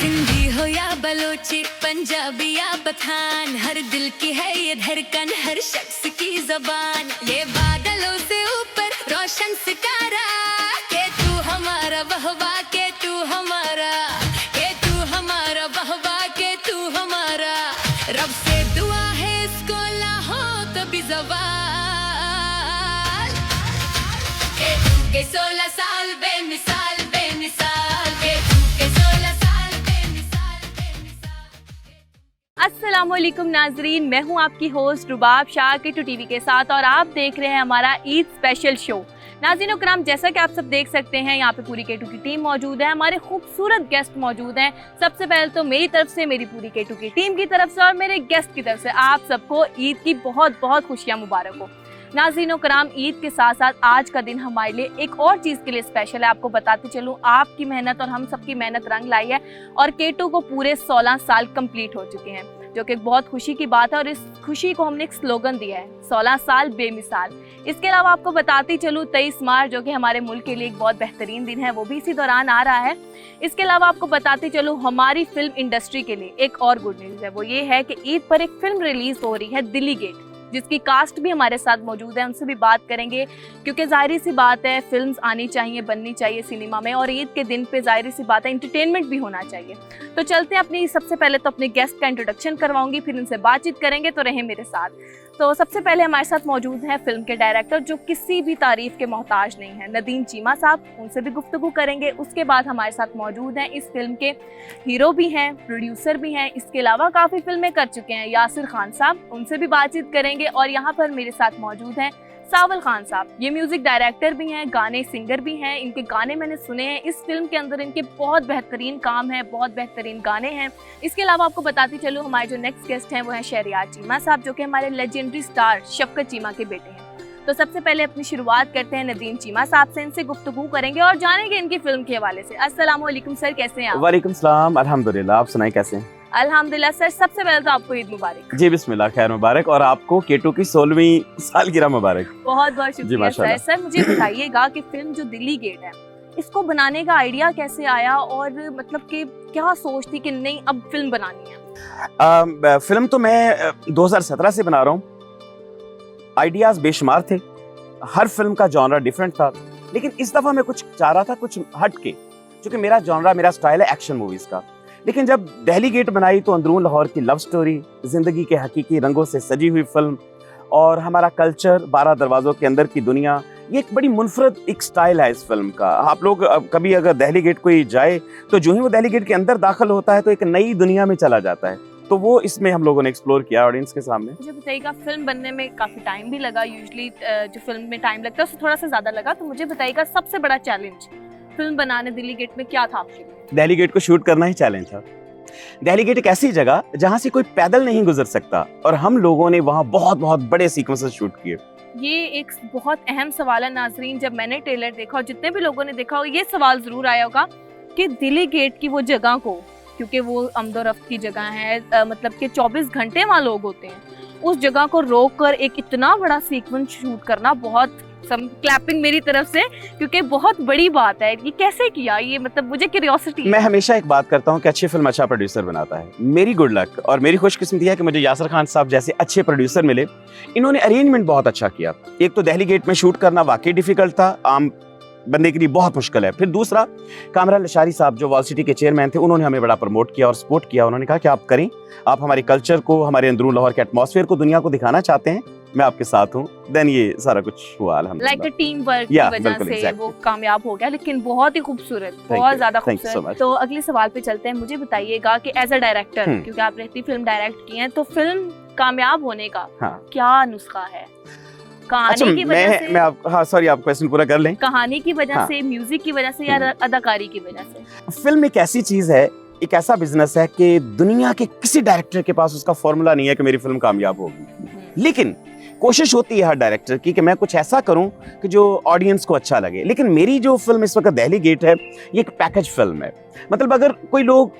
सिंधी हो या बलोची, पंजाबी या पठान, हर दिल की है ये धड़कन, हर शख्स की जबान। ये बादलों से ऊपर रोशन सितारा, के तू हमारा वहवा, के तू हमारा, के तू हमारा वहवा, के तू हमारा। रब से दुआ है इसको ना हो कभी ज़वाल। के 16 साल बेमिसाल बेमिसाल, के 16 साल बेमिसाल बेमिसाल। अस्सलामुअलैकुम नाजरीन, मैं हूं आपकी होस्ट रुबाब शाह K2 TV के साथ और आप देख रहे हैं हमारा ईद स्पेशल शो। नाज़रीन कराम, जैसा कि आप सब देख सकते हैं यहाँ पे पूरी K2 की टीम मौजूद है, हमारे खूबसूरत गेस्ट मौजूद हैं। सबसे पहले तो मेरी तरफ से, मेरी पूरी K2 की टीम की तरफ से और मेरे गेस्ट की तरफ से आप सबको ईद की बहुत बहुत खुशियाँ मुबारक हो। नाज़रीन कराम, ईद के साथ साथ आज का दिन हमारे लिए एक और चीज़ के लिए स्पेशल है। आपको बताते चलूँ, आपकी मेहनत और हम सबकी मेहनत रंग लाई है और K2 को पूरे 16 साल कंप्लीट हो चुके हैं, जो कि एक बहुत खुशी की बात है। और इस खुशी को हमने एक स्लोगन दिया है, 16 साल बेमिसाल। इसके अलावा आपको बताती चलूँ 23 मार्च, जो कि हमारे मुल्क के लिए एक बहुत बेहतरीन दिन है, वो भी इसी दौरान आ रहा है। इसके अलावा आपको बताती चलूँ हमारी फिल्म इंडस्ट्री के लिए एक और गुड न्यूज़ है, वो ये है कि ईद पर एक फिल्म रिलीज हो रही है, दिल्ली गेट, जिसकी कास्ट भी हमारे साथ मौजूद है। उनसे भी बात करेंगे, क्योंकि जाहिर सी बात है फिल्म्स आनी चाहिए, बननी चाहिए सिनेमा में, और ईद के दिन पे जाहिर सी बात है इंटरटेनमेंट भी होना चाहिए। तो चलते हैं अपनी, सबसे पहले तो अपने गेस्ट का इंट्रोडक्शन करवाऊंगी, फिर इनसे बातचीत करेंगे, तो रहें मेरे साथ। तो सबसे पहले हमारे साथ मौजूद हैं फिल्म के डायरेक्टर, जो किसी भी तारीफ के मोहताज नहीं है, नदीम चीमा साहब। उनसे भी गुफ्तगू करेंगे। उसके बाद हमारे साथ मौजूद हैं इस फिल्म के हीरो भी हैं, प्रोड्यूसर भी हैं, इसके अलावा काफ़ी फिल्में कर चुके हैं, यासिर खान साहब। उनसे भी बातचीत करेंगे। और यहाँ पर मेरे साथ मौजूद हैं सावल खान साहब, ये म्यूजिक डायरेक्टर भी हैं, गाने सिंगर भी हैं। इनके गाने मैंने सुने हैं, इस फिल्म के अंदर इनके बहुत बेहतरीन काम है, बहुत बेहतरीन गाने हैं। इसके अलावा आपको बताती चलूँ हमारे जो नेक्स्ट गेस्ट हैं वो हैं शहरियार चीमा साहब, जो कि हमारे लेजेंडरी स्टार शफकत चीमा के बेटे हैं। तो सबसे पहले अपनी शुरुआत करते हैं नदीम चीमा साहब से, इनसे गुफ्तगू करेंगे और जानेंगे इनकी फिल्म के हवाले से। अस्सलाम वालेकुम सर, कैसे हैं आप? वालेकुम सलाम, अल्हम्दुलिल्लाह। आप सुनाएं कैसे हैं? अल्हम्दुलिल्लाह सर, सबसे पहले तो आपको ईद मुबारक। जी बिस्मिल्लाह, खैर मुबारक, और आपको K2 की 16वीं सालगिरह मुबारक। बहुत बहुत शुक्रिया सर। सर मुझे बताइएगा कि फिल्म जो दिल्ली गेट है, इसको बनाने का आइडिया कैसे आया, और मतलब कि क्या सोच थी कि नहीं अब फिल्म बनानी है? फिल्म तो मैं 2017 से बना रहा हूँ। आइडियाज बेशुमार थे, हर फिल्म का जॉनरा डिफरेंट था, लेकिन इस दफा मैं कुछ चाह रहा था कुछ हट के, क्योंकि मेरा जॉनरा, मेरा स्टाइल है एक्शन मूवीज का। लेकिन जब दिल्ली गेट बनाई तो अंदरून लाहौर की लव स्टोरी, जिंदगी के हकीकी रंगों से सजी हुई फिल्म, और हमारा कल्चर, 12 दरवाजों के अंदर की दुनिया, ये एक बड़ी मुनफरद एक स्टाइल है इस फिल्म का। आप लोग कभी अगर दिल्ली गेट कोई जाए तो जो ही वो दिल्ली गेट के अंदर दाखिल होता है तो एक नई दुनिया में चला जाता है। तो वो इसमें हम लोगों ने एक्सप्लोर किया ऑडियंस के सामने। मुझे बताइएगा, फिल्म बनने में काफ़ी टाइम भी लगा, यूजुअली जो फिल्म में टाइम लगता है उससे थोड़ा सा ज़्यादा लगा, तो मुझे बताइएगा सबसे बड़ा चैलेंज फिल्म बनाने दिल्ली गेट में क्या था आपके लिए? दिल्ली गेट को शूट करना ही चैलेंज था। दिल्ली गेट एक ऐसी जगह जहां से कोई पैदल नहीं गुजर सकता, और हम लोगों ने वहां बहुत बहुत बड़े सीक्वेंसेस शूट किए। ये एक बहुत अहम सवाल है नाजरीन, जब मैंने ट्रेलर देखा और जितने भी लोगों ने देखा हो, ये सवाल जरूर आया होगा कि दिल्ली गेट की वो जगह को, क्योंकि वो आमदोरफ्त की जगह है, मतलब कि 24 घंटे वहाँ लोग होते हैं, उस जगह को रोक कर एक इतना बड़ा सीक्वेंस शूट करना, बहुत क्लैपिंग मेरी तरफ से, क्योंकि बहुत बड़ी बात है। ये कैसे किया? ये मतलब मुझे क्यूरियोसिटी। मैं हमेशा एक बात करता हूँ कि अच्छी फिल्म अच्छा प्रोड्यूसर बनाता है। मेरी गुड लक और मेरी खुशकिस्मती है कि मुझे यासिर खान साहब जैसे अच्छे प्रोड्यूसर मिले। इन्होंने अरेंजमेंट बहुत अच्छा किया। एक तो दिल्ली गेट में शूट करना वाकई डिफिकल्ट था, आम बंदे के लिए बहुत मुश्किल है। फिर दूसरा, कामरान लशारी साहब जो वॉल सिटी के चेयरमैन थे, उन्होंने हमें बड़ा प्रमोट किया और सपोर्ट किया। उन्होंने कहा कि आप करें, आप हमारे कल्चर को, हमारे अंदरून लाहौर के एटमॉस्फेयर को दुनिया को दिखाना चाहते हैं, मैं आपके साथ हूँ। देन ये सारा कुछ हुआ अल्हम्दुलिल्लाह। लाइक टीम वर्क की वजह से वो कामयाब हो गया, लेकिन बहुत ही खूबसूरत, बहुत ज्यादा खूबसूरत। तो अगले सवाल पे चलते हैं। मुझे बताइएगा कि एज अ डायरेक्टर, क्योंकि आपने इतनी फिल्म डायरेक्ट की है, तो फिल्म कामयाब होने का क्या नुस्खा है? कहानी की वजह से, आप क्वेश्चन पूरा कर लें। कहानी की वजह से, म्यूजिक की वजह से, या अदाकारी की वजह से? फिल्म एक ऐसी चीज है, एक ऐसा बिजनेस है कि दुनिया के किसी डायरेक्टर के पास उसका फॉर्मूला नहीं है कि मेरी फिल्म कामयाब होगी। लेकिन कोशिश होती है हर डायरेक्टर की कि मैं कुछ ऐसा करूं कि जो ऑडियंस को अच्छा लगे। लेकिन मेरी जो फिल्म इस वक्त दिल्ली गेट है, ये एक पैकेज फिल्म है। मतलब अगर कोई लोग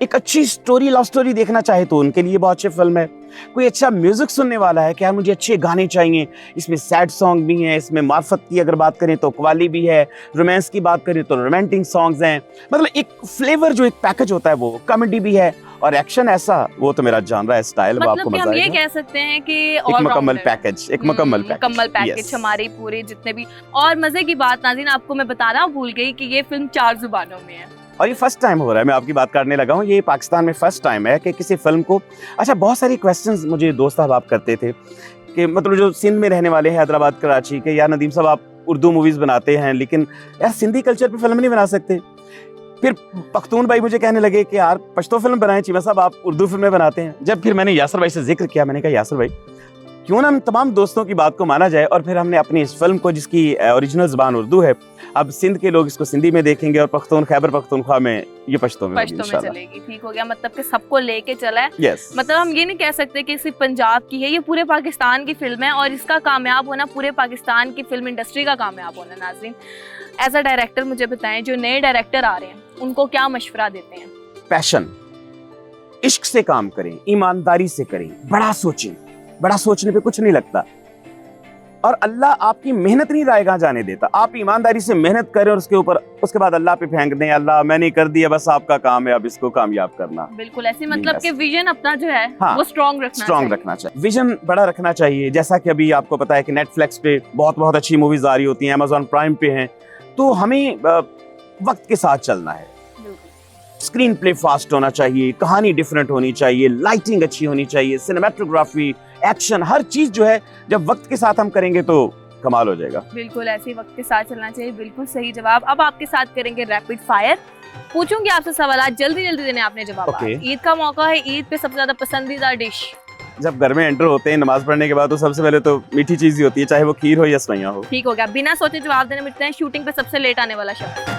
एक अच्छी स्टोरी, लव स्टोरी देखना चाहे तो उनके लिए बहुत अच्छी फिल्म है। कोई अच्छा म्यूजिक सुनने वाला है कि यार मुझे अच्छे गाने चाहिए, इसमें सैड सॉन्ग भी हैं, इसमें मार्फत की अगर बात करें तो कव्वाली भी है, रोमांस की बात करें तो रोमांटिक सॉन्ग्स हैं, मतलब एक फ्लेवर जो एक पैकेज होता है, वो कॉमेडी भी है और एक्शन ऐसा, वो तो मेरा जानरा है, स्टाइल, वो आपको मतलब कि मजा हम ये आएगा। कह सकते हैं कि एक मुकम्मल पैकेज, एक मुकम्मल पैकेज Yes. हमारे पूरे जितने भी। और मजे की बात नाज़रीन, आपको मैं बताना भूल गई कि ये फिल्म 4 जुबानों में है। और ये फर्स्ट टाइम हो रहा है, मैं आपकी बात करने लगा हूँ, ये पाकिस्तान में फर्स्ट टाइम है कि किसी फिल्म को। अच्छा, बहुत सारी क्वेश्चंस मुझे दोस्त साहब आप करते थे कि मतलब जो सिंध में रहने वाले हैं, हैदराबाद, कराची के, यार नदीम साहब आप उर्दू मूवीज बनाते हैं लेकिन यार सिंधी कल्चर पे फिल्म नहीं बना सकते। फिर पख्तून भाई मुझे कहने लगे कि यार पश्तो फिल्म बनाएं, चीमा साहब आप उर्दू फिल्में बनाते हैं। जब फिर मैंने यासर भाई से जिक्र किया, मैंने कहा यासर भाई क्यों ना हम तमाम दोस्तों की बात को माना जाए, और फिर हमने अपनी इस फिल्म को, जिसकी ओरिजिनल जुबान उर्दू है, अब सिंध के लोग इसको सिंधी में देखेंगे और पख्तून, खैबर पख्तूनख्वा में ये पश्तो में चलेगी। ठीक हो गया, मतलब कि सबको लेके चला है। यस, मतलब हम ये नहीं कह सकते कि सिर्फ पंजाब की है, ये पूरे पाकिस्तान की फिल्म है और इसका कामयाब होना पूरे पाकिस्तान की फिल्म इंडस्ट्री का कामयाब होना। नाज़रीन, एज अ डायरेक्टर मुझे बताएं, जो नए डायरेक्टर आ रहे हैं उनको क्या मशवरा देते हैं? पैशन, इश्क से काम करें, ईमानदारी से करें, बड़ा सोचें, बड़ा सोचने पे कुछ नहीं लगता, और अल्लाह आपकी मेहनत नहीं रायगा जाने देता। आप ईमानदारी से मेहनत करें और उसके बाद अल्लाह पे फेंक दें, अल्लाह मैंने कर दिया, बस आपका काम है अब इसको कामयाब करना। बिल्कुल ऐसे, मतलब कि विजन अपना जो है हाँ, वो स्ट्रॉन्ग रखना चाहिए। विजन बड़ा रखना चाहिए। जैसा कि अभी आपको पता है कि नेटफ्लिक्स पे बहुत बहुत अच्छी मूवीज आ रही होती हैं, अमेज़न प्राइम पे हैं, तो हमें वक्त के साथ चलना है। स्क्रीन प्ले फास्ट होना चाहिए, कहानी डिफरेंट होनी चाहिए, लाइटिंग अच्छी होनी चाहिए, सिनेमेटोग्राफी, एक्शन, हर चीज जो है जब वक्त के साथ हम करेंगे तो कमाल हो जाएगा। बिल्कुल ऐसे ही वक्त के साथ चलना चाहिए। बिल्कुल सही जवाब। अब आपके साथ करेंगे रैपिड फायर, पूछूंगी आपसे सवाल, जल्दी जल्दी देने आपने जवाब। ईद का मौका है, ईद पे सबसे ज्यादा पसंदीदा डिश? जब घर में एंटर होते हैं नमाज पढ़ने के बाद तो सबसे पहले तो मीठी चीज ही होती है, चाहे वो खीर हो या सवैयां हो। ठीक हो गया, बिना सोचे जवाब देने मिलते हैं। शूटिंग पे सबसे लेट आने वाला शख्स?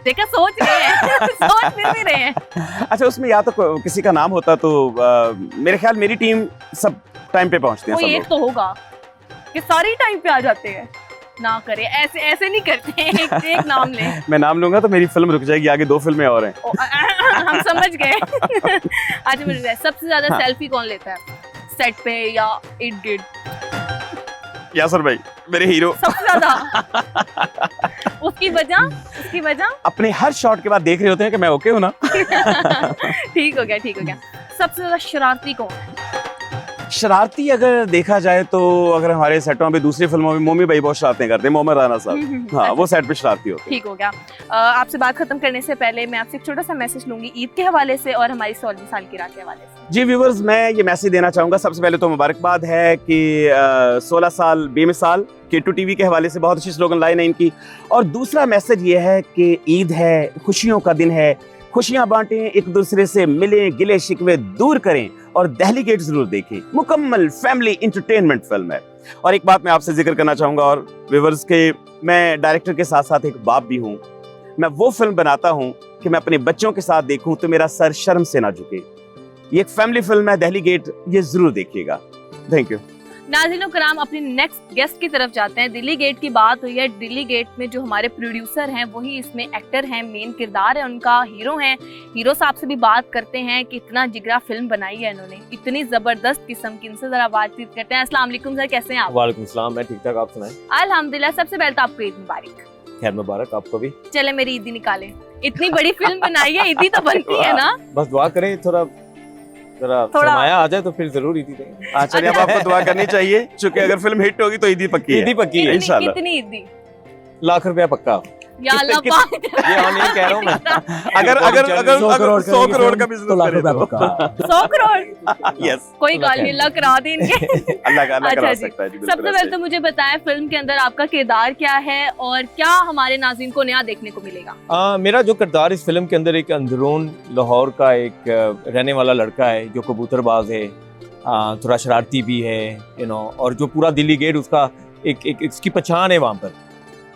देखा, सोच रहे हैं सोच भी रहे हैं। अच्छा, उसमें या तो किसी का नाम होता तो मेरे ख्याल मेरी टीम सब टाइम पे पहुंचते हैं। कोई एक तो होगा कि सारी टाइम पे आ जाते हैं। ना करे, ऐसे ऐसे नहीं करते हैं। एक नाम ले। मैं नाम लूंगा तो मेरी फिल्म रुक जाएगी, आगे 2 फिल्में और हैं। हम समझ गए। आज मुझे सबसे ज्यादा सेल्फी कौन लेता है सेट पे या इर्द गिर्द? यासर भाई मेरे हीरो सबसे ज्यादा। उसकी वजह अपने हर शॉट के बाद देख रहे होते हैं कि मैं ओके हूं ना। ठीक हो गया। सबसे ज्यादा शरारती कौन है? शरारती अगर देखा जाए तो अगर हमारे सेटों पे, दूसरी फिल्मों में मोमी भाई बहुत शरारतें करते हैं, मोहम्मद राना साहब, हाँ वो सेट पे शरारती होते हैं। ठीक हो गया। आपसे बात खत्म करने से पहले मैं आपसे एक छोटा सा मैसेज लूंगी ईद के हवाले से और हमारी 16वीं सालगिरह के हवाले से। जी व्यूअर्स, मैं ये मैसेज देना चाहूंगा। सबसे पहले तो मुबारकबाद है कि 16 साल बेमिसाल K2 टीवी के हवाले से बहुत अच्छी स्लोगन लाइन है इनकी। और दूसरा मैसेज ये है कि ईद है, खुशियों का दिन है, खुशियां बांटें, एक दूसरे से मिलें, गिले शिकवे दूर करें और दहली गेट जरूर देखें। मुकम्मल फैमिली एंटरटेनमेंट फिल्म है। और एक बात मैं आपसे जिक्र करना चाहूंगा और व्यूअर्स के, मैं डायरेक्टर के साथ साथ एक बाप भी हूं। मैं वो फिल्म बनाता हूं कि मैं अपने बच्चों के साथ देखूं तो मेरा सर शर्म से ना झुके। ये एक फैमिली फिल्म है, दहली गेट, ये जरूर देखिएगा। Thank you. नाज़रीन कराम, अपने नेक्स्ट गेस्ट की तरफ जाते हैं। दिल्ली गेट की बात हुई है। दिल्ली गेट में जो हमारे प्रोड्यूसर हैं वही इसमें एक्टर हैं, मेन किरदार है उनका, हीरो हैं। हीरो साहब से भी बात करते हैं कि इतना जिगरा फिल्म बनाई है इन्होंने, इतनी जबरदस्त किस्म की। इनसे जरा बातचीत करते हैं। अस्सलाम वालेकुम सर, कैसे हैं आप? वालेकुम सलाम, मैं ठीक ठाक, आप सुनाएं? अल्हम्दुलिल्लाह। सबसे पहले तो आपको ईद मुबारक। खैर मुबारक आपको भी। चले मेरी ईदी निकालें, इतनी बड़ी फिल्म बनाई है, ईदी तो बनती है ना। बस दुआ करें थोड़ा सरमाया आ जाए तो फिर जरूर ईदी देंगे। चलिए, अब आपको दुआ करनी चाहिए, क्योंकि अगर फिल्म हिट होगी तो ईदी पक्की है। ईदी पक्की है इंशाल्लाह। कितनी ईदी? ₹1,00,000 पक्का। या अल्लाह पाक। ये नहीं कह रहा हूं मैं। अगर 100 करोड़ का बिजनेस करे तो 100 करोड़। यस, कोई गाल नहीं, लक करा दी इनके। अल्लाह करा अच्छा सकता है जी। सबसे पहले तो मुझे बताएं फिल्म के अंदर आपका किरदार क्या है और क्या हमारे नाज़रीन को नया देखने को मिलेगा? मेरा जो किरदार इस फिल्म के अंदर एक अंदरून लाहौर का एक रहने वाला लड़का है जो कबूतरबाज है, थोड़ा शरारती भी है, और जो पूरा दिल्ली गेट उसका एक इसकी पहचान है वहाँ पर,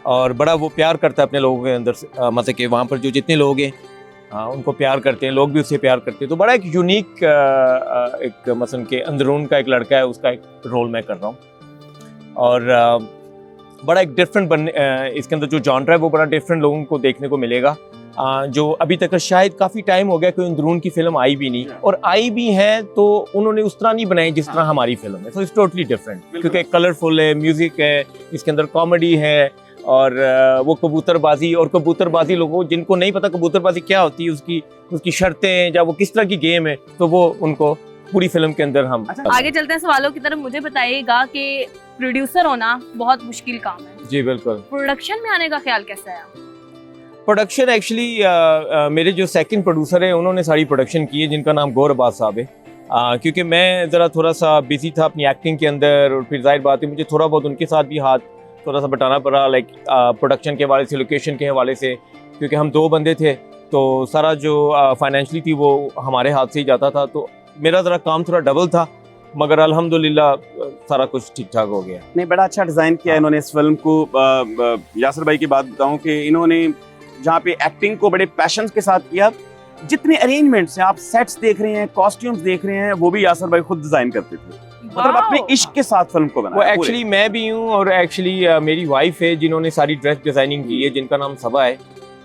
और बड़ा वो प्यार करता है अपने लोगों के अंदर से। मतलब कि वहाँ पर जो जितने लोग हैं उनको प्यार करते हैं, लोग भी उससे प्यार करते हैं। तो बड़ा एक यूनिक एक मसलन के अंदरून का एक लड़का है, उसका एक रोल मैं कर रहा हूँ। और बड़ा एक डिफरेंट इसके अंदर जो जॉनर है वो बड़ा डिफरेंट लोगों को देखने को मिलेगा। जो अभी तक शायद काफ़ी टाइम हो गया कोई अंदरून की फिल्म आई भी नहीं, और आई भी है तो उन्होंने उस तरह नहीं बनाई जिस तरह हमारी फिल्म है। सो इट्स टोटली डिफरेंट, क्योंकि कलरफुल है, म्यूजिक है, इसके अंदर कॉमेडी है, और वो कबूतरबाजी, और कबूतरबाजी लोगों जिनको नहीं पता कबूतरबाजी क्या होती है, उसकी शर्तें या वो किस तरह की गेम है, तो वो उनको पूरी फिल्म के अंदर हम आगे चलते हैं सवालों की तरफ। मुझे बताइएगा कि प्रोड्यूसर होना बहुत मुश्किल काम है। जी बिल्कुल। प्रोडक्शन में आने का ख्याल कैसा है? प्रोडक्शन एक्चुअली मेरे जो सेकंड प्रोड्यूसर है उन्होंने सारी प्रोडक्शन की है, जिनका नाम गौर अब्बास साहब है। क्योंकि मैं ज़रा थोड़ा सा बिजी था अपनी एक्टिंग के अंदर, और फिर जाहिर बात है मुझे थोड़ा बहुत उनके साथ भी हाथ थोड़ा सा बटाना पड़ा, लाइक प्रोडक्शन के हवाले से, लोकेशन के हवाले से, क्योंकि हम 2 बंदे थे तो सारा जो फाइनेंशली थी वो हमारे हाथ से ही जाता था, तो मेरा ज़रा काम थोड़ा डबल था, मगर अल्हम्दुलिल्लाह सारा कुछ ठीक ठाक हो गया। नहीं, बड़ा अच्छा डिज़ाइन किया इन्होंने इस फिल्म को। यासर भाई की बात बताऊं कि इन्होंने जहाँ पे एक्टिंग को बड़े पैशन के साथ किया, जितने अरेंजमेंट्स हैं, आप सेट्स देख रहे हैं, कॉस्ट्यूम्स देख रहे हैं, वो भी यासर भाई खुद डिजाइन करते थे, मतलब अपने इश्क के साथ फिल्म को बनाया। वो एक्चुअली मैं भी हूँ, और एक्चुअली मेरी वाइफ है जिन्होंने सारी ड्रेस डिजाइनिंग की है, जिनका नाम सबा है,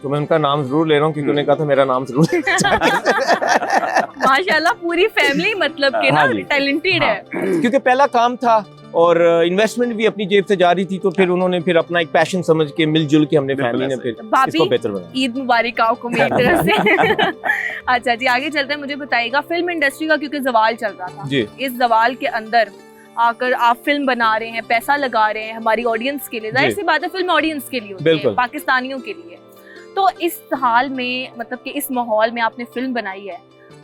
तो मैं उनका नाम जरूर ले रहा हूँ क्योंकि उन्होंने कहा था मेरा नाम जरूर माशाल्लाह पूरी फैमिली मतलब के ना टैलेंटेड है। क्योंकि पहला काम था और इन्वेस्टमेंट भी अपनी जेब से जा रही थी, तो फिर उन्होंने फिर अपना एक पैशन समझ के मिलजुल के हमने फैमिली ने फिर इसको बेहतर बनाया। ईद मुबारक आपको मेरी तरफ से। अच्छा जी, आगे चलते हैं। मुझे बताइएगा फिल्म इंडस्ट्री का क्योंकि जवाल चल रहा था जी, इस जवाल के अंदर आकर आप फिल्म बना रहे हैं, पैसा लगा रहे हैं हमारी ऑडियंस के लिए, जाहिर सी बात है फिल्म ऑडियंस के लिए होती है, पाकिस्तानियों के लिए। तो इस हाल में मतलब कि इस माहौल में आपने फिल्म बनाई है,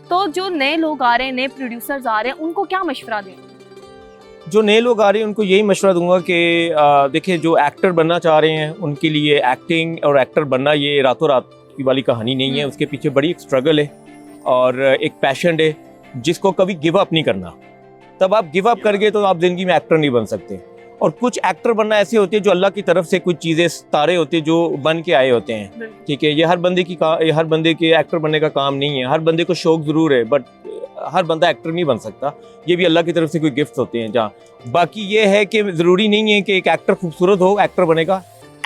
तो जो नए लोग आ रहे हैं, नए प्रोड्यूसर्स आ रहे हैं, उनको क्या मशवरा देंगे? जो नए लोग आ रहे हैं उनको यही मशवरा दूंगा कि देखिए, जो एक्टर बनना चाह रहे हैं उनके लिए एक्टिंग और एक्टर बनना ये रातों रात की वाली कहानी नहीं है, उसके पीछे बड़ी एक स्ट्रगल है और एक पैशन है जिसको कभी गिव अप नहीं करना। तब आप गिव अप कर गए तो आप जिंदगी में एक्टर नहीं बन सकते। और कुछ एक्टर बनना ऐसे होते हैं जो अल्लाह की तरफ से कुछ चीज़ें तारे होते हैं जो बन के आए होते हैं, ठीक है। ये हर बंदे के एक्टर बनने का काम नहीं है। हर बंदे को शौक ज़रूर है, बट हर बंदा एक्टर नहीं बन सकता। ये भी अल्लाह की तरफ से कोई गिफ्ट होते हैं जहाँ। बाकी ये है कि ज़रूरी नहीं है कि एक एक्टर खूबसूरत हो एक्टर बनेगा।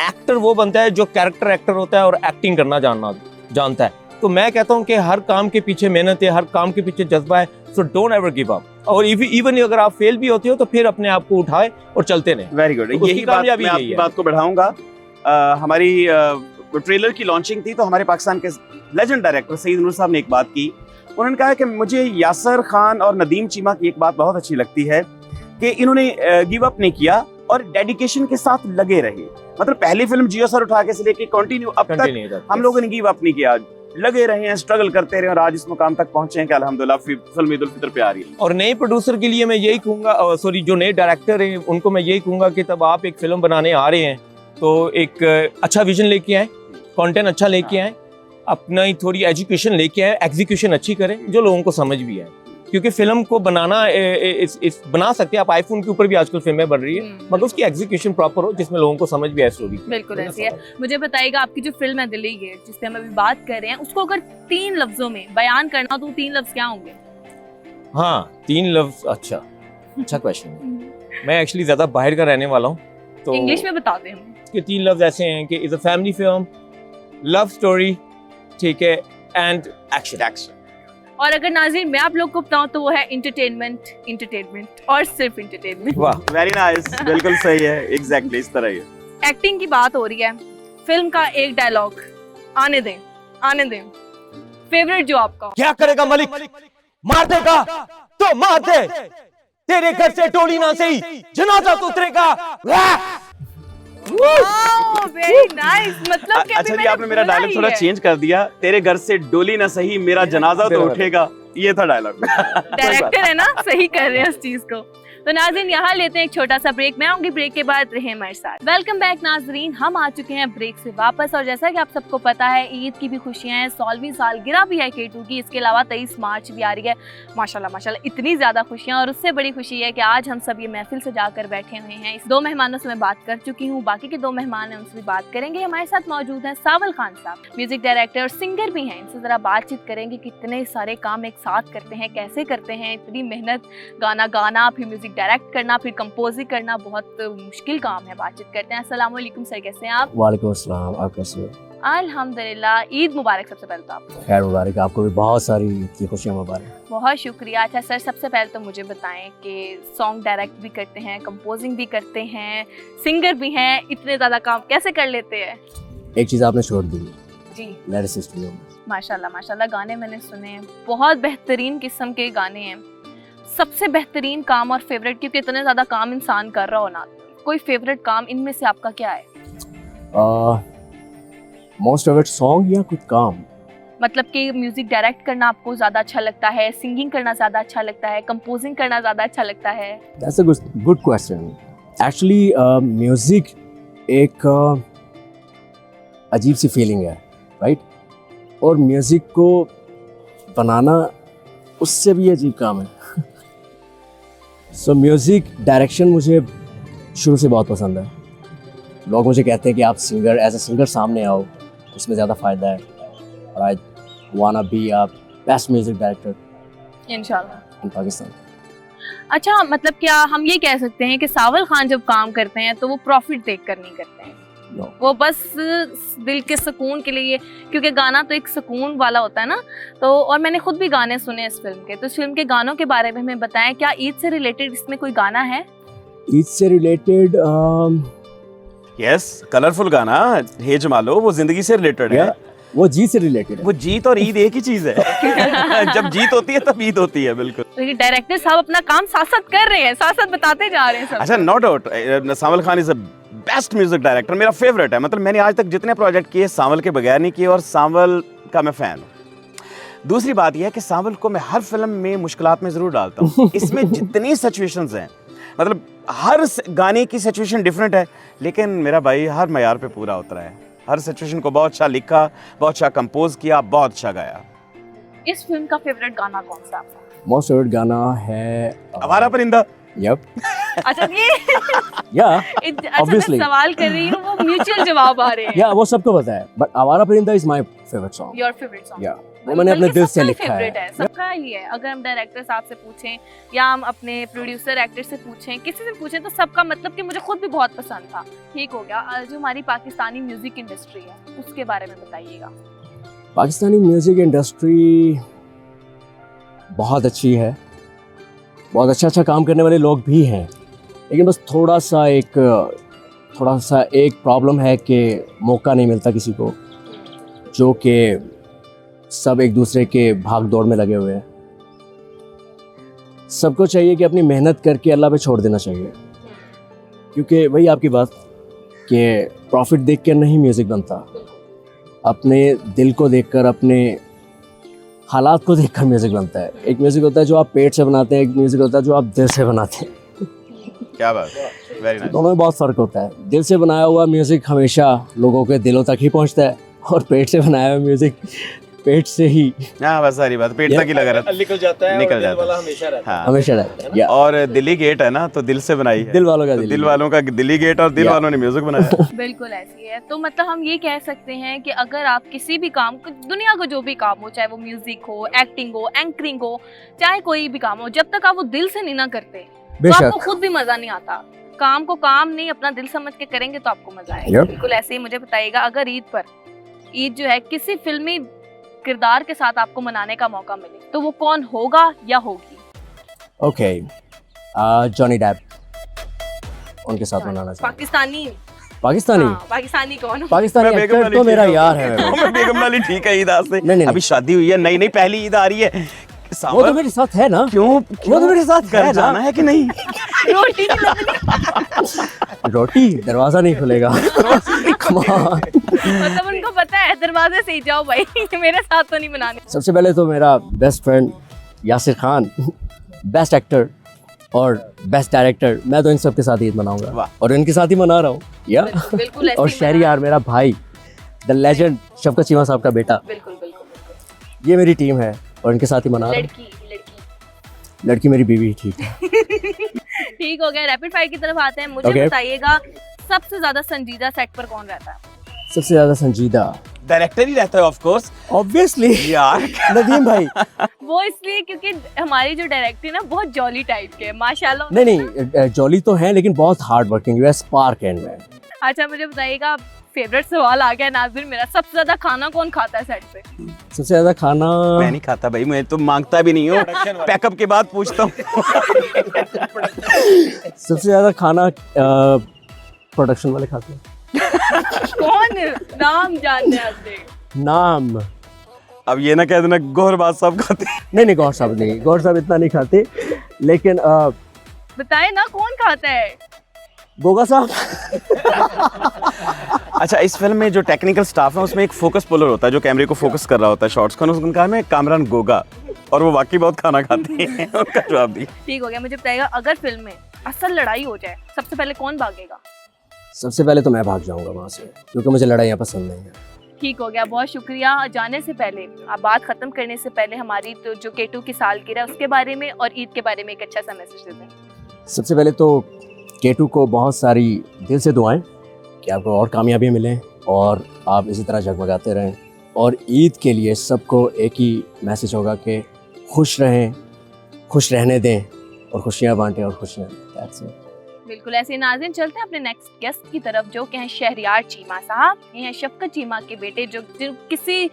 एक्टर वो बनता है जो कैरेक्टर एक्टर होता है और एक्टिंग करना जानता है। तो मैं कहता हूँ कि हर काम के पीछे मेहनत है, हर काम के पीछे जज्बा है। So don't ever give up. और इवन अगर आप फेल भी होते हो तो फिर अपने आप को उठाए और चलते रहे। Very good. यही बात मैं आपकी बात को बढ़ाऊंगा। हमारी ट्रेलर की लॉन्चिंग थी तो हमारे पाकिस्तान के लेजेंड डायरेक्टर सईद नूर साहब ने एक बात की। उन्होंने कहा कि मुझे यासर खान और नदीम चीमा की एक बात बहुत अच्छी लगती है कि इन्होंने गिव अप नहीं किया और डेडिकेशन के साथ लगे रहे। मतलब पहली फिल्म जियो सर उठा के से लेके कंटिन्यू अब तक हम लोगों ने गिव अप नहीं किया, लगे रहे हैं, स्ट्रगल करते रहे और आज इस मुकाम तक पहुंचे हैं कि अल्हम्दुलिल्लाह फिल्म ईद उल फितर पे आ रही है। और नए प्रोड्यूसर के लिए मैं यही कहूँगा, सॉरी जो नए डायरेक्टर हैं उनको मैं यही कहूँगा कि तब आप एक फिल्म बनाने आ रहे हैं तो एक अच्छा विजन लेके आए, कंटेंट अच्छा लेके आए, अपना ही थोड़ी एजुकेशन लेके आए, एग्जीक्यूशन अच्छी करें जो लोगों को समझ भी आए। क्योंकि फिल्म को बनाना बना सकते हैं आप, आईफोन के ऊपर भी आजकल फिल्में बन रही है, मगर उसकी एग्जीक्यूशन प्रॉपर हो जिसमें लोगों को समझ भी आए स्टोरी। बिल्कुल ऐसी है। मुझे बताइएगा आपकी जो फिल्म है दिल्ली गेट जिस पे हम अभी बात कर रहे हैं, उसको अगर 3 लफ्जों में बयान करना तो 3 लफ्ज क्या होंगे? हाँ 3 लफ्ज। अच्छा क्वेश्चन है। मैं एक्चुअली ज्यादा बाहर का रहने वाला हूँ तो इंग्लिश में बता दें हम। इसके 3 लफ्ज ऐसे हैं कि is a family film, love story, ठीक है, एंड एक्शन। और अगर नाज़रीन मैं आप लोग को बताऊं तो वो है इंटरटेनमेंट और सिर्फ इंटरटेनमेंट। वाह, वेरी नाइस, बिल्कुल सही है, एग्जैक्टली इस तरह ही है। एक्टिंग की बात हो रही है, फिल्म का एक डायलॉग आने दें फेवरेट जो आपका। क्या करेगा मलिक, मार देगा तो मार दे, तेरे घर से टोली ना सही जनाजा तो उतरेगा। Very nice. मतलब कि अच्छा जी, आपने मेरा डायलॉग थोड़ा चेंज कर दिया, तेरे घर से डोली ना सही मेरा जनाजा तो उठेगा, ये था डायलॉग। डायरेक्टर है ना, सही कर रहे हैं उस चीज को। तो नाज़रीन यहाँ लेते हैं एक छोटा सा ब्रेक। मैं आऊंगी ब्रेक के बाद, रहे हमारे साथ। वेलकम बैक नाज़रीन, हम आ चुके हैं ब्रेक से वापस। और जैसा कि आप सबको पता है ईद की भी खुशियां हैं, 100वीं सालगिरह भी है K2 की, इसके अलावा 23 मार्च भी आ रही है। माशाल्लाह इतनी ज़्यादा खुशियां। और उससे बड़ी खुशी है कि आज हम सब ये महफिल सजा कर बैठे हुए हैं। इस 2 मेहमानों से मैं बात कर चुकी हूँ, बाकी के 2 मेहमान हैं उनसे भी बात करेंगे। हमारे साथ मौजूद हैं सावल खान साहब, म्यूजिक डायरेक्टर और सिंगर भी हैं। इनसे ज़रा बातचीत करेंगे कि कितने सारे काम एक साथ करते हैं, कैसे करते हैं, इतनी मेहनत, गाना गाना, फिर म्यूजिक डायरेक्ट करना, फिर कंपोजिंग करना बहुत मुश्किल काम है। बातचीत करते हैं। अस्सलाम वालेकुम सर, कैसे हैं आप? वालेकुम अस्सलाम, आप कैसे हो? अल्हम्दुलिल्लाह। ईद मुबारक सबसे पहले तो आपको। खैर मुबारक, आपको भी बहुत सारी ईद की खुशियाँ मुबारक। बहुत शुक्रिया। अच्छा सर, सबसे पहले तो मुझे बताएं कि सॉन्ग डायरेक्ट भी करते हैं, कंपोजिंग भी करते हैं, सिंगर भी हैं, इतने ज़्यादा काम कैसे कर लेते हैं? एक चीज़ आपने छोड़ दी जी लिरिसिस्ट भी हूँ। माशाल्लाह माशाल्लाह, गाने मैंने सुने हैं, बहुत बेहतरीन किस्म के गाने हैं। सबसे बेहतरीन काम और फेवरेट, क्योंकि इतने ज़्यादा काम इंसान कर रहा हो ना, कोई फेवरेट काम इनमें से आपका क्या है? मोस्ट फेवरेट सॉन्ग या कुछ काम? मतलब कि म्यूजिक डायरेक्ट करना आपको ज़्यादा अच्छा लगता है, सिंगिंग करना ज़्यादा अच्छा लगता है, कंपोजिंग करना ज़्यादा अच्छा लगता है? That's a good question. Actually music एक अजीब सी फीलिंग है, राइट? और म्यूज़िक को बनाना उससे भी अजीब काम है। सो म्यूज़िक डायरेक्शन मुझे शुरू से बहुत पसंद है। लोग मुझे कहते हैं कि आप सिंगर, एज अ सिंगर सामने आओ, उसमें ज़्यादा फ़ायदा है। और I wanna be a best music director इंशाल्लाह इन पाकिस्तान। अच्छा, मतलब क्या हम ये कह सकते हैं कि सावल खान जब काम करते हैं तो वो प्रॉफिट देखकर नहीं करते हैं? No. वो बस दिल के सुकून के लिए, क्योंकि गाना तो एक सुकून वाला होता है ना। तो और मैंने खुद भी गाने सुने इस फिल्म के, तो इस फिल्म के गानों के बारे में हमें बताएं, क्या ईद से रिलेटेड इसमें कोई गाना है? ईद से रिलेटेड यस, कलरफुल गाना हे जमालो, वो जिंदगी से रिलेटेड है। वो जीत से रिलेटेड है। वो जीत और ईद एक ही चीज है। जब जीत होती है तब ईद होती है, बिल्कुल। तो डायरेक्टर साहब अपना काम साथ साथ कर रहे हैं, साथ साथ बताते जा रहे हैं सब। अच्छा, नो डाउट सावल Khan is a best music director, मेरा फेवरेट है। मतलब मैंने आज तक जितने प्रोजेक्ट किए सावल के बगैर नहीं किए, और सावल का मैं फैन हूँ। दूसरी बात यह है कि सावल को मैं हर फिल्म में मुश्किलात में जरूर डालता हूँ। इसमें जितनी सिचुएशंस हैं, मतलब हर गाने की सिचुएशन डिफरेंट है, लेकिन मेरा भाई हर मयार पे पूरा उतरा है। हर सिचुएशन को बहुत अच्छा लिखा, बहुत अच्छा कंपोज किया, बहुत अच्छा गाया। इस फिल्म का फेवरेट गाना कौन सा आपका? मोस्ट फेवरेट गाना है आवारा परिंदा। यप। अच्छा ये या अच्छा, obviously. मैं सवाल कर रही हूँ, वो म्यूचुअल जवाब आ रहे हैं। या वो सबको पता है, बट आवारा परिंदा is my favourite song. Your favourite song? या वो मैंने अपने दिल से लिखा है। सबका ही है। अगर हम डायरेक्टर साहब से पूछें या हम अपने प्रोड्यूसर एक्टर से पूछें, किसी से पूछें, तो सबका मतलब कि मुझे खुद भी बहुत पसंद था। ठीक हो गया। जो हमारी पाकिस्तानी म्यूजिक इंडस्ट्री है उसके बारे में बताइएगा। पाकिस्तानी म्यूजिक इंडस्ट्री बहुत अच्छी है, बहुत अच्छा काम करने वाले लोग भी हैं, लेकिन बस थोड़ा सा एक प्रॉब्लम है कि मौका नहीं मिलता किसी को, जो कि सब एक दूसरे के भाग दौड़ में लगे हुए हैं। सबको चाहिए कि अपनी मेहनत करके अल्लाह पे छोड़ देना चाहिए, क्योंकि वही आपकी बात कि प्रॉफिट देख कर नहीं म्यूज़िक बनता, अपने दिल को देखकर, अपने हालात को देखकर म्यूज़िक बनता है। एक म्यूज़िक होता है जो आप पेट से बनाते हैं, एक म्यूज़िक होता है जो आप दिल से बनाते हैं। क्या बात है, वेरी नाइस। दोनों में बहुत फ़र्क होता है। दिल से बनाया हुआ म्यूज़िक हमेशा लोगों के दिलों तक ही पहुंचता है, और पेट से बनाया हुआ म्यूज़िक पेट से ही, हाँ बस सारी बात पेट तक ही लगा रहता, निकल जाता है, निकल और दिल जाता वाला है। हमेशा रहता हाँ, हमेशा रहता है। और दिल्ली गेट है ना, तो दिल से बनाई है। दिल वालों का तो दिल दिल वालों का दिल्ली गेट, और दिल वालों ने म्यूजिक बनाया। बिल्कुल ऐसी है। तो मतलब हम ये कह सकते हैं कि अगर आप किसी भी काम को, दुनिया को जो भी काम हो, चाहे वो म्यूजिक हो, एक्टिंग हो, एंकरिंग हो, चाहे कोई भी काम हो, जब तक आप वो दिल से नहीं ना करते तो आपको खुद भी मजा नहीं आता। काम को काम नहीं, अपना दिल समझ के करेंगे तो आपको मजा आएगा। बिल्कुल ऐसे ही मुझे बताइएगा, अगर ईद जो है किसी फिल्मी किरदार के साथ आपको मनाने का मौका मिले, तो वो कौन होगा या होगी? ओके, जॉनी डेप, उनके साथ मनाना चाहिए। पाकिस्तानी पाकिस्तानी कौन हो? पाकिस्तानी मैं एक्टर तो मेरा यार है। मैं बेगम वाली ठीक है, ईद आज से नहीं। अभी शादी हुई है, नई पहली ईद आ रही है। वो तो मेरे साथ है ना। क्यों वो तो मेरे साथ घर है जाना ना। है कि नहीं? रोटी दरवाजा नहीं खुलेगा। Come on। मतलब उनको पता है दरवाजे से ही जाओ भाई, मेरे साथ तो नहीं बनाने। सबसे पहले तो मेरा best friend Yasir Khan, best actor और बेस्ट डायरेक्टर, मैं तो इन सब के साथ ईद मनाऊंगा, वाह। और इनके साथ ही मना रहा हूँ। या बिल्कुल ऐसे और ही शहरियार मेरा भाई, द लेजेंड शफकत चीमा साहब का बेटा, बिल्कुल ये मेरी टीम है, और इनके साथ ही मना रहा हूँ। लड़की मेरी बीवी। ठीक है। ठीक हो गया। रैपिड फायर की तरफ आते हैं। मुझे Okay. बताइएगा, सबसे ज्यादा संजीदा सेट पर कौन रहता है? सबसे ज्यादा संजीदा डायरेक्टर ही रहता है ऑफ कोर्स, ऑब्वियसली यार। नदीम भाई। वो इसलिए क्योंकि हमारी जो डायरेक्टर है ना, बहुत जॉली टाइप के हैं, माशाल्लाह। नहीं, जॉली तो है, लेकिन बहुत हार्ड वर्किंग है, स्पार्क एंड में। अच्छा मुझे बताइएगा, फेवरेट सवाल आ गया नाज़रीन मेरा, सबसे ज्यादा खाना कौन खाता है सेट पे? सबसे ज़्यादा खाना मैं नहीं खाता भाई, मैं तो मांगता भी नहीं हूँ, पैकअप के बाद पूछता हूँ। सबसे ज़्यादा खाना प्रोडक्शन वाले खाते हैं। कौन नाम जानते हैं आपने? नाम अब ये ना कह देना गौहरबाज साहब खाते हैं। नहीं, गौर साहब नहीं, गौर साहब इतना नहीं खाते, लेकिन बताए ना कौन खाता है? गोगा साहब। अच्छा, इस फिल्म में जो टेक्निकल स्टाफ है उसमें एक फोकस पुलर होता है जो कैमरे को फोकस कर रहा होता है शॉट्स को, उनका नाम है कामरान गोगा, और वो वाकई बहुत खाना खाते हैं। उनका जवाब दिया। ठीक हो गया, मुझे बताइएगा अगर फिल्म में असल लड़ाई हो जाए सबसे पहले कौन भागेगा? सबसे पहले तो मैं भाग जाऊंगा वहाँ से, क्योंकि मुझे लड़ाइयाँ पसंद नहीं है। ठीक हो गया, बहुत शुक्रिया। जाने से पहले, आप बात खत्म करने से पहले हमारी तो जो केटू की सालगिरह है उसके बारे में और ईद के बारे में एक अच्छा सा मैसेज देते हैं। सबसे पहले तो केटू को बहुत सारी दिल से दुआएं कि आपको और कामयाबी मिले और आप इसी तरह जगमगाते रहें। और ईद के लिए सबको एक ही मैसेज होगा कि खुश रहें, खुश रहने दें और खुशियाँ बांटें और खुशियाँ दें। That's it। बिल्कुल ऐसे नाज़रीन, चलते हैं अपने नेक्स्ट गेस्ट की तरफ जो कि हैं शहरियार चीमा साहब। ये हैं शफकत चीमा के बेटे जो किसी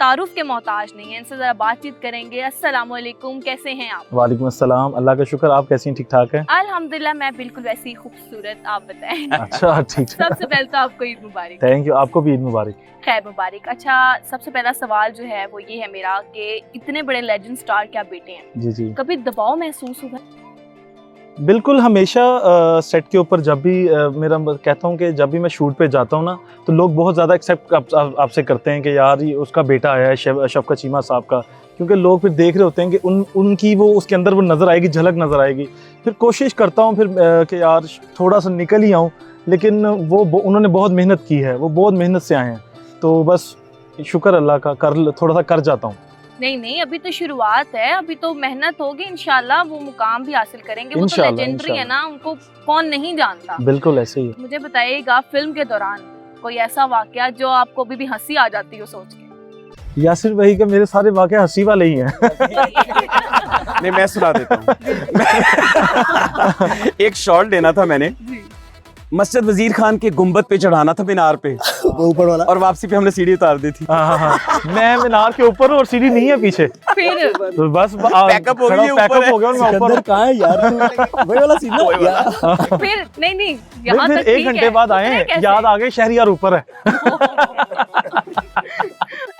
तारुफ के मोहताज नहीं है। इनसे ज़रा बातचीत करेंगे। अस्सलाम वालेकुम, कैसे हैं आप? वालेकुम अस्सलाम, अल्लाह का शुक्र, आप कैसी हैं? ठीक ठाक है? अल्हम्दुलिल्लाह मैं बिल्कुल वैसी ही खूबसूरत, आप बताएं। अच्छा, ठीक है। सबसे पहले तो आपको ईद मुबारक। थैंक यू, आपको भी ईद मुबारक। खैर मुबारक। अच्छा, सबसे पहला सवाल जो है वो ये है मेरा कि इतने बड़े लेजेंड स्टार के आप बेटे हैं, जी जी, कभी दबाव महसूस हुआ? बिल्कुल। हमेशा सेट के ऊपर जब भी मेरा कहता हूँ कि जब भी मैं शूट पे जाता हूँ ना, तो लोग बहुत ज़्यादा एक्सेप्ट आपसे करते हैं कि यार ये उसका बेटा आया है शफकत चीमा साहब का, क्योंकि लोग फिर देख रहे होते हैं कि उनकी वो उसके अंदर वो नज़र आएगी, झलक नज़र आएगी। फिर कोशिश करता हूँ फिर कि यार थोड़ा सा निकल ही आऊँ, लेकिन उन्होंने बहुत मेहनत की है, वो बहुत मेहनत से आए हैं, तो बस शुक्र अल्लाह का, थोड़ा सा कर जाता हूँ। नहीं, अभी तो शुरुआत है, अभी तो मेहनत होगी, इंशाल्लाह वो मुकाम भी हासिल करेंगे। वो तो लेजेंडरी है ना, उनको कौन नहीं जानता। बिल्कुल ऐसे ही है। मुझे बताइएगा फिल्म के दौरान कोई ऐसा वाकया जो आपको अभी भी हंसी आ जाती हो सोच के? यासिर भाई के मेरे सारे वाकया हंसी वाले ही हैं। नहीं, मैं सुना देता हूँ। एक शॉट लेना था मैंने, मस्जिद वजीर खान के गुंबद पे चढ़ाना था मीनार पे, ऊपर वाला, और वापसी पे हमने सीढ़ी उतार दी थी। हाँ, मैं मीनार के ऊपर और सीढ़ी नहीं है पीछे, फिर तो बस पैकअप हो गया, पैकअप हो गया और मैं ऊपर। कहाँ है यार? वही वाला सीन ना। फिर नहीं यहाँ फिर तक 1 घंटे बाद आए हैं, याद आ गए शहरियार ऊपर है।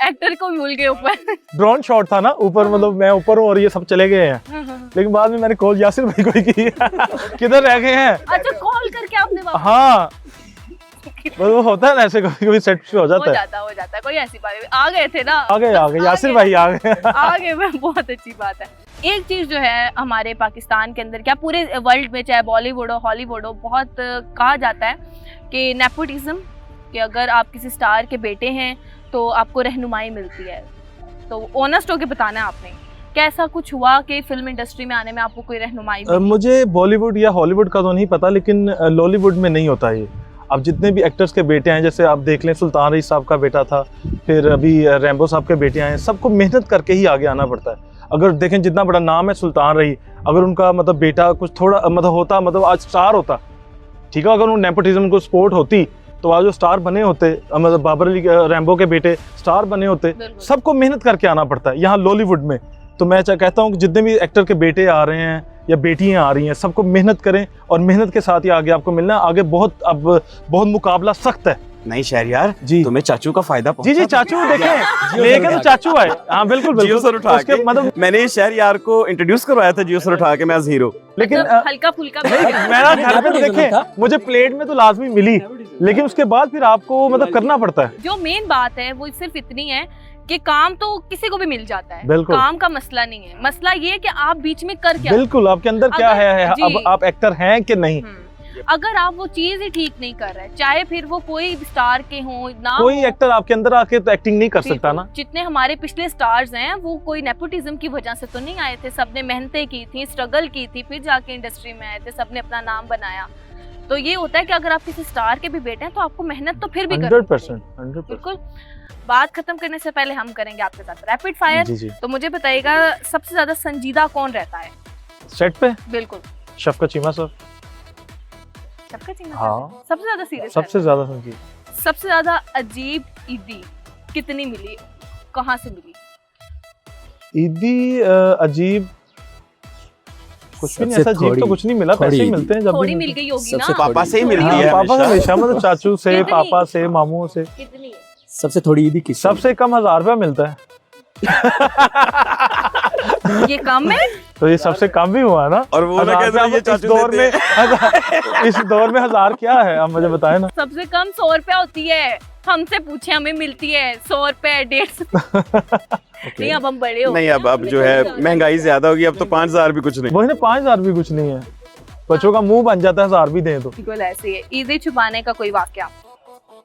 एक्टर को भूल गए ऊपर। ड्रोन शॉट था ना ऊपर, मतलब मैं ऊपर हूँ और ये सब चले गए हैं, लेकिन बाद में मैंने कॉल यासिर भाई को ही की, किधर रह गए हैं? अच्छा, कॉल करके आपने वापस? हाँ, वो होता है ना ऐसे, कभी सेट पे हो जाता है। हो जाता है, कोई ऐसी बात नहीं। आ गए थे ना? आ गए यासिर भाई आ गए। आगे में बहुत अच्छी बात है। एक चीज जो है हमारे पाकिस्तान के अंदर, क्या पूरे वर्ल्ड में, चाहे बॉलीवुड हो हॉलीवुड हो, बहुत कहा जाता है कि नेपोटिज्म, कि अगर आप किसी स्टार के बेटे हैं तो आपको रहनुमाई मिलती है। तो ऑनेस्ट होके बताना है आपने, क्या ऐसा कुछ हुआ कि फिल्म इंडस्ट्री में आने में आपको कोई रहनुमाई मिली? मुझे बॉलीवुड या हॉलीवुड का तो नहीं पता, लेकिन लॉलीवुड में नहीं होता ये। अब जितने भी एक्टर्स के बेटे हैं, जैसे आप देख लें सुल्तान रईस साहब का बेटा था, फिर अभी रैम्बो साहब के बेटे आए, सबको मेहनत करके ही आगे आना पड़ता है। अगर देखें जितना बड़ा नाम है सुल्तान रही, अगर उनका मतलब बेटा कुछ थोड़ा मतलब होता, मतलब आज स्टार होता, ठीक है, अगर उन नेपोटिज्म को सपोर्ट होती तो आज वो स्टार बने होते, मतलब बाबर अली रैम्बो के बेटे स्टार बने होते। सबको मेहनत करके आना पड़ता है यहाँ लॉलीवुड में। तो मैं कहता हूँ कि जितने भी एक्टर के बेटे आ रहे हैं या बेटियां आ रही हैं, सबको मेहनत करें और मेहनत के साथ ही आगे आपको मिलना है। आगे बहुत मुकाबला सख्त है। नहीं शहरियार जी, तुम्हें चाचू का फायदा जी चाचू देखें, लेकिन तो चाचू आए। हाँ बिल्कुल जियो सर उठा के, मतलब मैंने शहरियार को इंट्रोड्यूस करवाया था जियो सर उठा के, मैं एज हीरो। लेकिन हल्का फुल्का मेरा घर पे तो देखें, मुझे प्लेट में तो लाजमी मिली, लेकिन उसके बाद फिर आपको मतलब करना पड़ता है। जो मेन बात है वो सिर्फ इतनी है कि काम तो किसी को भी मिल जाता है, बिल्कुल काम का मसला नहीं है, मसला ये है कि आप बीच में कर क्या, बिल्कुल आपके अंदर क्या है, अब आप एक्टर हैं कि नहीं। अगर आप वो चीज ही ठीक नहीं कर रहे, चाहे फिर वो कोई स्टार के हों ना, कोई एक्टर आपके अंदर आके तो एक्टिंग नहीं कर सकता ना। जितने हमारे पिछले स्टार्स हैं वो कोई नेपोटिज्म की वजह से तो नहीं आए थे, सबने मेहनतें की थी, स्ट्रगल की थी, फिर जाके इंडस्ट्री में आए थे, सबने अपना नाम बनाया। तो ये होता है कि अगर आप किसी स्टार के भी बेटे हैं तो आपको मेहनत तो फिर भी 100%। बिल्कुल। बात खत्म करने से पहले हम करेंगे आपके साथ रैपिड फायर। जी जी। तो मुझे बताइएगा सबसे ज्यादा संजीदा कौन रहता है सेट पे? बिल्कुल शफकत चीमा सर। शफकत चीमा हाँ, सबसे ज्यादा सीरियस, सबसे ज्यादा संजीदा। सबसे ज्यादा अजीब ईदी कितनी मिली, कहाँ से मिली? ईदी अजीब कुछ भी नहीं, सबसे ऐसा अजीब तो थोड़ी- कुछ नहीं मिला, पैसे ही थोड़ी मिलते हैं जब थोड़ी भी मिल गई होगी सबसे ना? पापा से ही थोड़ी मिलती है पापा से हमेशा। हमेशा, मतलब चाचू से, कितनी? पापा से, मामू से। कितनी है? सबसे थोड़ी ईदी किस सबसे कम 1000 रुपया मिलता है, ये कम है? तो ये सबसे कम भी हुआ ना। और वो ना 1000 कहते हैं ये रुपया इस चाचू दौर देते में हैं। इस दौर में 1000 क्या है, आप मुझे बताएं ना। सबसे कम 100 रुपया होती है, हमसे पूछे हमें मिलती है 100 रुपए 150। नहीं अब हम बड़े हो नहीं गए अब ना, अब जो है महंगाई ज्यादा होगी, अब तो 5000 भी कुछ नहीं। वही ना, 5000 भी कुछ नहीं है, बच्चों का मुंह बन जाता है 1000 भी दें तो। बिल्कुल ऐसे ही है। ईदी छुपाने का कोई वाक्या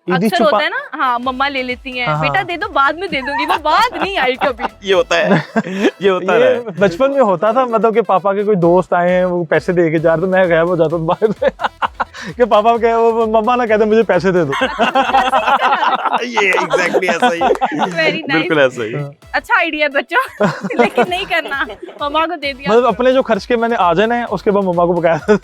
ईदी अक्सर छुपा होता है ना, हाँ मम्मा ले लेती हैं, हाँ, बेटा हाँ। दे दो बाद में दे दूंगी, वो बात नहीं आई कभी। ये होता है, ये होता ये है। बचपन में होता था, मतलब कि पापा के कोई दोस्त आए हैं, वो पैसे दे के जा रहे, तो मैं गायब हो जाता था बाहर से कि पापा कहे, वो मम्मा ना कहते मुझे पैसे दे दो। ये एग्जैक्टली ऐसा ही है। Very nice. बिल्कुल ऐसा ही। अच्छा आइडिया बच्चों, लेकिन नहीं करना, मम्मा को दे दिया। मतलब अपने जो खर्च के मैंने आ जाना है, उसके बाद मम्मा को बकाया।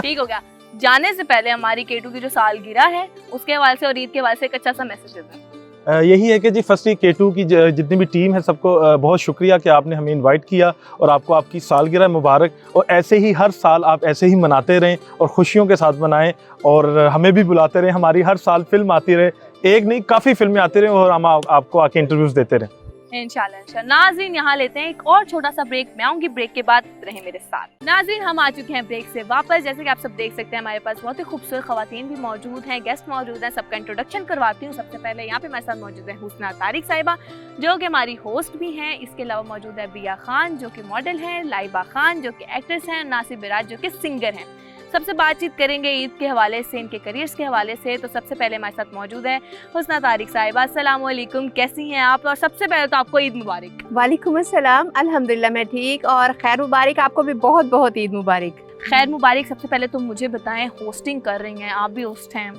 ठीक हो गया। जाने से पहले हमारी केटू की जो सालगिरह है उसके हवाले से और ईद के हवाले से एक अच्छा सा मैसेज देते हैं। यही है कि जी फर्स्टली केटू की जितनी भी टीम है, सबको बहुत शुक्रिया कि आपने हमें इनवाइट किया, और आपको आपकी सालगिरह मुबारक, और ऐसे ही हर साल आप ऐसे ही मनाते रहें और खुशियों के साथ मनाएं, और हमें भी बुलाते रहें, हमारी हर साल फिल्म आती रहे, एक नहीं काफ़ी फिल्में आती रहें, और हम आपको आके इंटरव्यूज़ देते रहें। इंशाल्लाह। नाज़रीन यहाँ लेते हैं एक और छोटा सा ब्रेक, मैं आऊंगी ब्रेक के बाद, रहें मेरे साथ। नाज़रीन हम आ चुके हैं ब्रेक से वापस। जैसे कि आप सब देख सकते हैं हमारे पास बहुत ही खूबसूरत खवातीन भी मौजूद हैं, गेस्ट मौजूद हैं, सबका इंट्रोडक्शन करवाती हूँ। सबसे पहले यहाँ पे हमारे साथ मौजूद है हुस्ना तारिक साहिबा, जो कि हमारी होस्ट भी हैं। इसके अलावा मौजूद है बिया खान जो कि मॉडल हैं, लाइबा खान जो कि एक्ट्रेस हैं, नासिर बिराज जो कि सिंगर हैं। सबसे बातचीत करेंगे ईद के हवाले से, इनके करियर्स के हवाले से। तो सबसे पहले हमारे साथ मौजूद है हुस्ना तारिक साहिबा। अस्सलाम वालेकुम, कैसी हैं आप? और सबसे पहले तो आपको ईद मुबारक। वालेकुम अस्सलाम, अल्हम्दुलिल्लाह मैं ठीक, और खैर मुबारक, आपको भी बहुत बहुत ईद मुबारक। खैर मुबारक। सबसे पहले तो मुझे बताएं, होस्टिंग कर रही हैं आप, भी होस्ट हैं,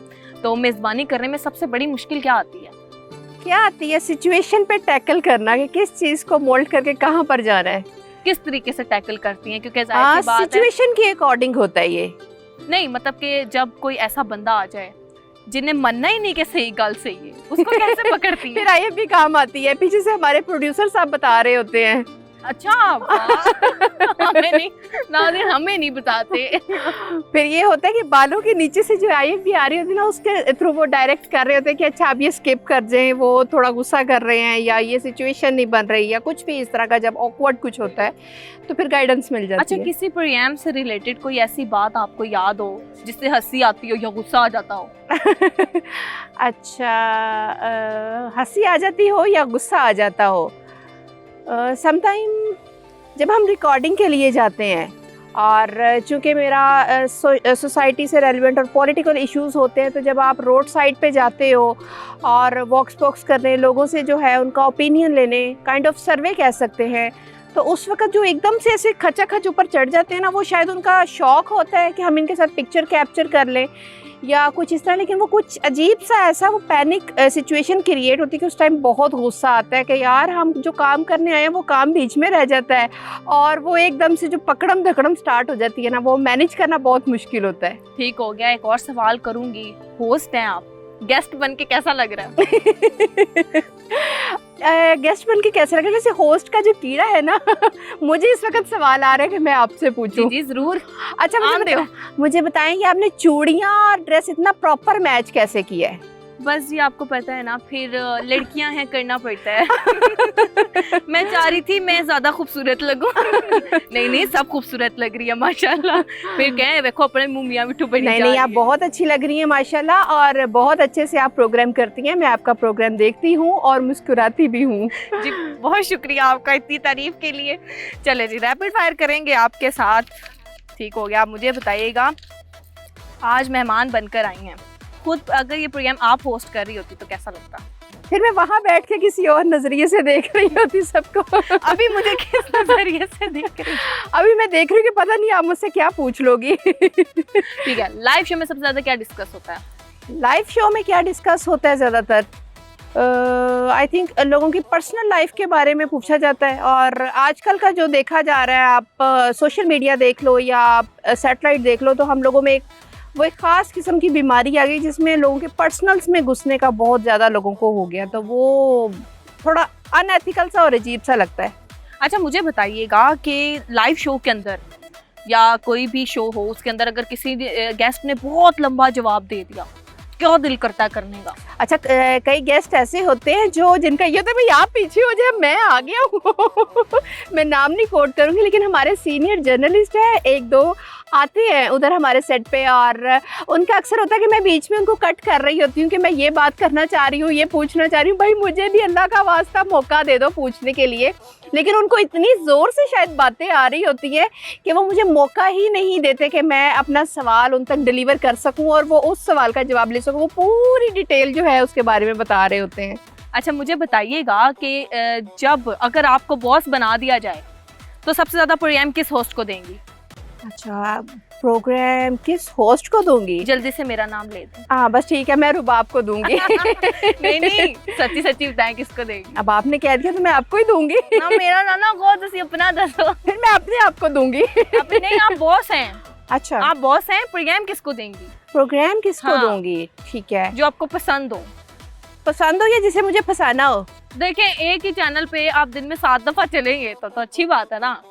तो मेज़बानी करने में सबसे बड़ी मुश्किल क्या आती है? क्या आती है? सिचुएशन पे टैकल करना कि किस चीज़ को मोल्ड करके कहाँ पर जाना है। किस तरीके से टैकल करती हैं? क्योंकि जाहिर सी बात है, सिचुएशन के अकॉर्डिंग होता है ये। नहीं मतलब कि जब कोई ऐसा बंदा आ जाए जिन्हें मनना ही नहीं कि सही गल सही है, उसको कैसे पकड़ती है? फिर आइए भी काम आती है, पीछे से हमारे प्रोड्यूसर साहब बता रहे होते हैं। अच्छा हमें नहीं, नाज़रीन हमें नहीं बताते। फिर ये होता है कि बालों के नीचे से जो आईएफ भी आ रही होती है ना, उसके थ्रू वो डायरेक्ट कर रहे होते हैं कि अच्छा आप ये स्किप कर जाएं, वो थोड़ा गुस्सा कर रहे हैं, या ये सिचुएशन नहीं बन रही, या कुछ भी इस तरह का जब ऑकवर्ड कुछ होता है तो फिर गाइडेंस मिल जाती अच्छा है। किसी प्रोग्राम से रिलेटेड कोई ऐसी बात आपको याद हो जिससे हंसी आती हो या गुस्सा आ जाता हो? अच्छा, हंसी आ जाती हो या गुस्सा आ जाता हो? समटाइम जब हम रिकॉर्डिंग के लिए जाते हैं, और चूंकि मेरा सोसाइटी से रेलिवेंट और पॉलिटिकल इश्यूज होते हैं, तो जब आप रोड साइड पे जाते हो और वॉक्स पॉक्स करने, लोगों से जो है उनका ओपिनियन लेने, काइंड ऑफ सर्वे कह सकते हैं, तो उस वक्त जो एकदम से ऐसे खचाखच ऊपर चढ़ जाते हैं ना, वो शायद उनका शौक होता है कि हम इनके साथ पिक्चर कैप्चर कर लें या कुछ इस तरह, लेकिन वो कुछ अजीब सा ऐसा वो पैनिक सिचुएशन क्रिएट होती है कि उस टाइम बहुत गुस्सा आता है कि यार हम जो काम करने आए हैं वो काम बीच में रह जाता है, और वो एकदम से जो पकड़म धकड़म स्टार्ट हो जाती है ना, वो मैनेज करना बहुत मुश्किल होता है। ठीक हो गया। एक और सवाल करूंगी, होस्ट हैं आप, गेस्ट बन के कैसा लग रहा है? गेस्ट बन के कैसा लग रहा है? वैसे होस्ट का जो कीड़ा है ना मुझे इस वक्त सवाल आ रहा है कि मैं आपसे पूछूं। जी जरूर। अच्छा आम मुझे बताएं कि आपने चूड़ियाँ और ड्रेस इतना प्रॉपर मैच कैसे किया है? बस जी आपको पता है ना, फिर लड़कियां हैं, करना पड़ता है। मैं चाह रही थी मैं ज्यादा खूबसूरत लगूं। नहीं सब खूबसूरत लग रही है माशाल्लाह। फिर कहें देखो अपने मुंह मियां मिठू बनी जा नहीं रही आप है। बहुत अच्छी लग रही हैं माशाल्लाह, और बहुत अच्छे से आप प्रोग्राम करती हैं। मैं आपका प्रोग्राम देखती हूँ और मुस्कुराती भी हूँ। जी बहुत शुक्रिया आपका इतनी तारीफ के लिए। चले जी रैपिड फायर करेंगे आपके साथ। ठीक हो गया। आप मुझे बताइएगा, आज मेहमान बनकर आई हैं, खुद अगर ये प्रोग्राम आप होस्ट कर रही होती तो कैसा लगता? फिर मैं वहाँ बैठ के किसी और नजरिए से देख रही होती सबको। अभी मुझे किस नजरिए से देख रही? अभी मैं देख रही हूँ कि पता नहीं आप मुझसे क्या पूछ लोगी। ठीक है। लाइव शो में सबसे ज्यादा क्या डिस्कस होता है? लाइव शो में क्या डिस्कस होता है? ज़्यादातर आई थिंक लोगों की पर्सनल लाइफ के बारे में पूछा जाता है, और आजकल का जो देखा जा रहा है, आप सोशल मीडिया देख लो या आप सैटेलाइट देख लो, तो हम लोगों में एक वो एक ख़ास किस्म की बीमारी आ गई जिसमें लोगों के पर्सनल्स में घुसने का बहुत ज़्यादा लोगों को हो गया, तो वो थोड़ा अनएथिकल सा और अजीब सा लगता है। अच्छा मुझे बताइएगा कि लाइव शो के अंदर या कोई भी शो हो उसके अंदर अगर किसी गेस्ट ने बहुत लंबा जवाब दे दिया, क्या दिल करता है करने का? अच्छा कई गेस्ट ऐसे होते हैं जो जिनका ये तो भाई आप पीछे हो जाए, मैं आ गया हूँ मैं नाम नहीं कोट करूँगी, लेकिन हमारे सीनियर जर्नलिस्ट हैं, एक दो आते हैं उधर हमारे सेट पे, और उनका अक्सर होता है कि मैं बीच में उनको कट कर रही होती हूँ कि मैं ये बात करना चाह रही हूँ, ये पूछना चाह रही हूँ, भाई मुझे भी अल्लाह का वास्ता मौका दे दो पूछने के लिए। लेकिन उनको इतनी ज़ोर से शायद बातें आ रही होती है कि वो मुझे मौका ही नहीं देते कि मैं अपना सवाल उन तक डिलीवर कर सकूँ और वो उस सवाल का जवाब ले सकूँ। वो पूरी डिटेल जो है उसके बारे में बता रहे होते हैं। अच्छा मुझे बताइएगा कि जब अगर आपको बॉस बना दिया जाए तो सबसे ज़्यादा प्रोग्राम किस होस्ट को देंगी? अच्छा प्रोग्राम किस होस्ट को दूंगी? जल्दी से मेरा नाम ले दें। हाँ बस ठीक है, मैं रुबाब को दूंगी नहीं सच्ची सच्ची बताएं किसको देंगी? अब आपने कह दिया तो मैं आपको ही दूंगी ना मेरा ना गो तुसी अपना दसो। फिर मैं अपने आप को दूंगी नहीं आप बॉस हैं। अच्छा आप बॉस हैं, प्रोग्राम किसको देंगी? प्रोग्राम किसको हाँ। दूंगी? ठीक है, जो आपको पसंद हो। पसंद हो या जिसे मुझे फंसाना हो। देखें एक ही चैनल पे आप दिन में 7 दफा चलेंगे तो अच्छी बात है ना।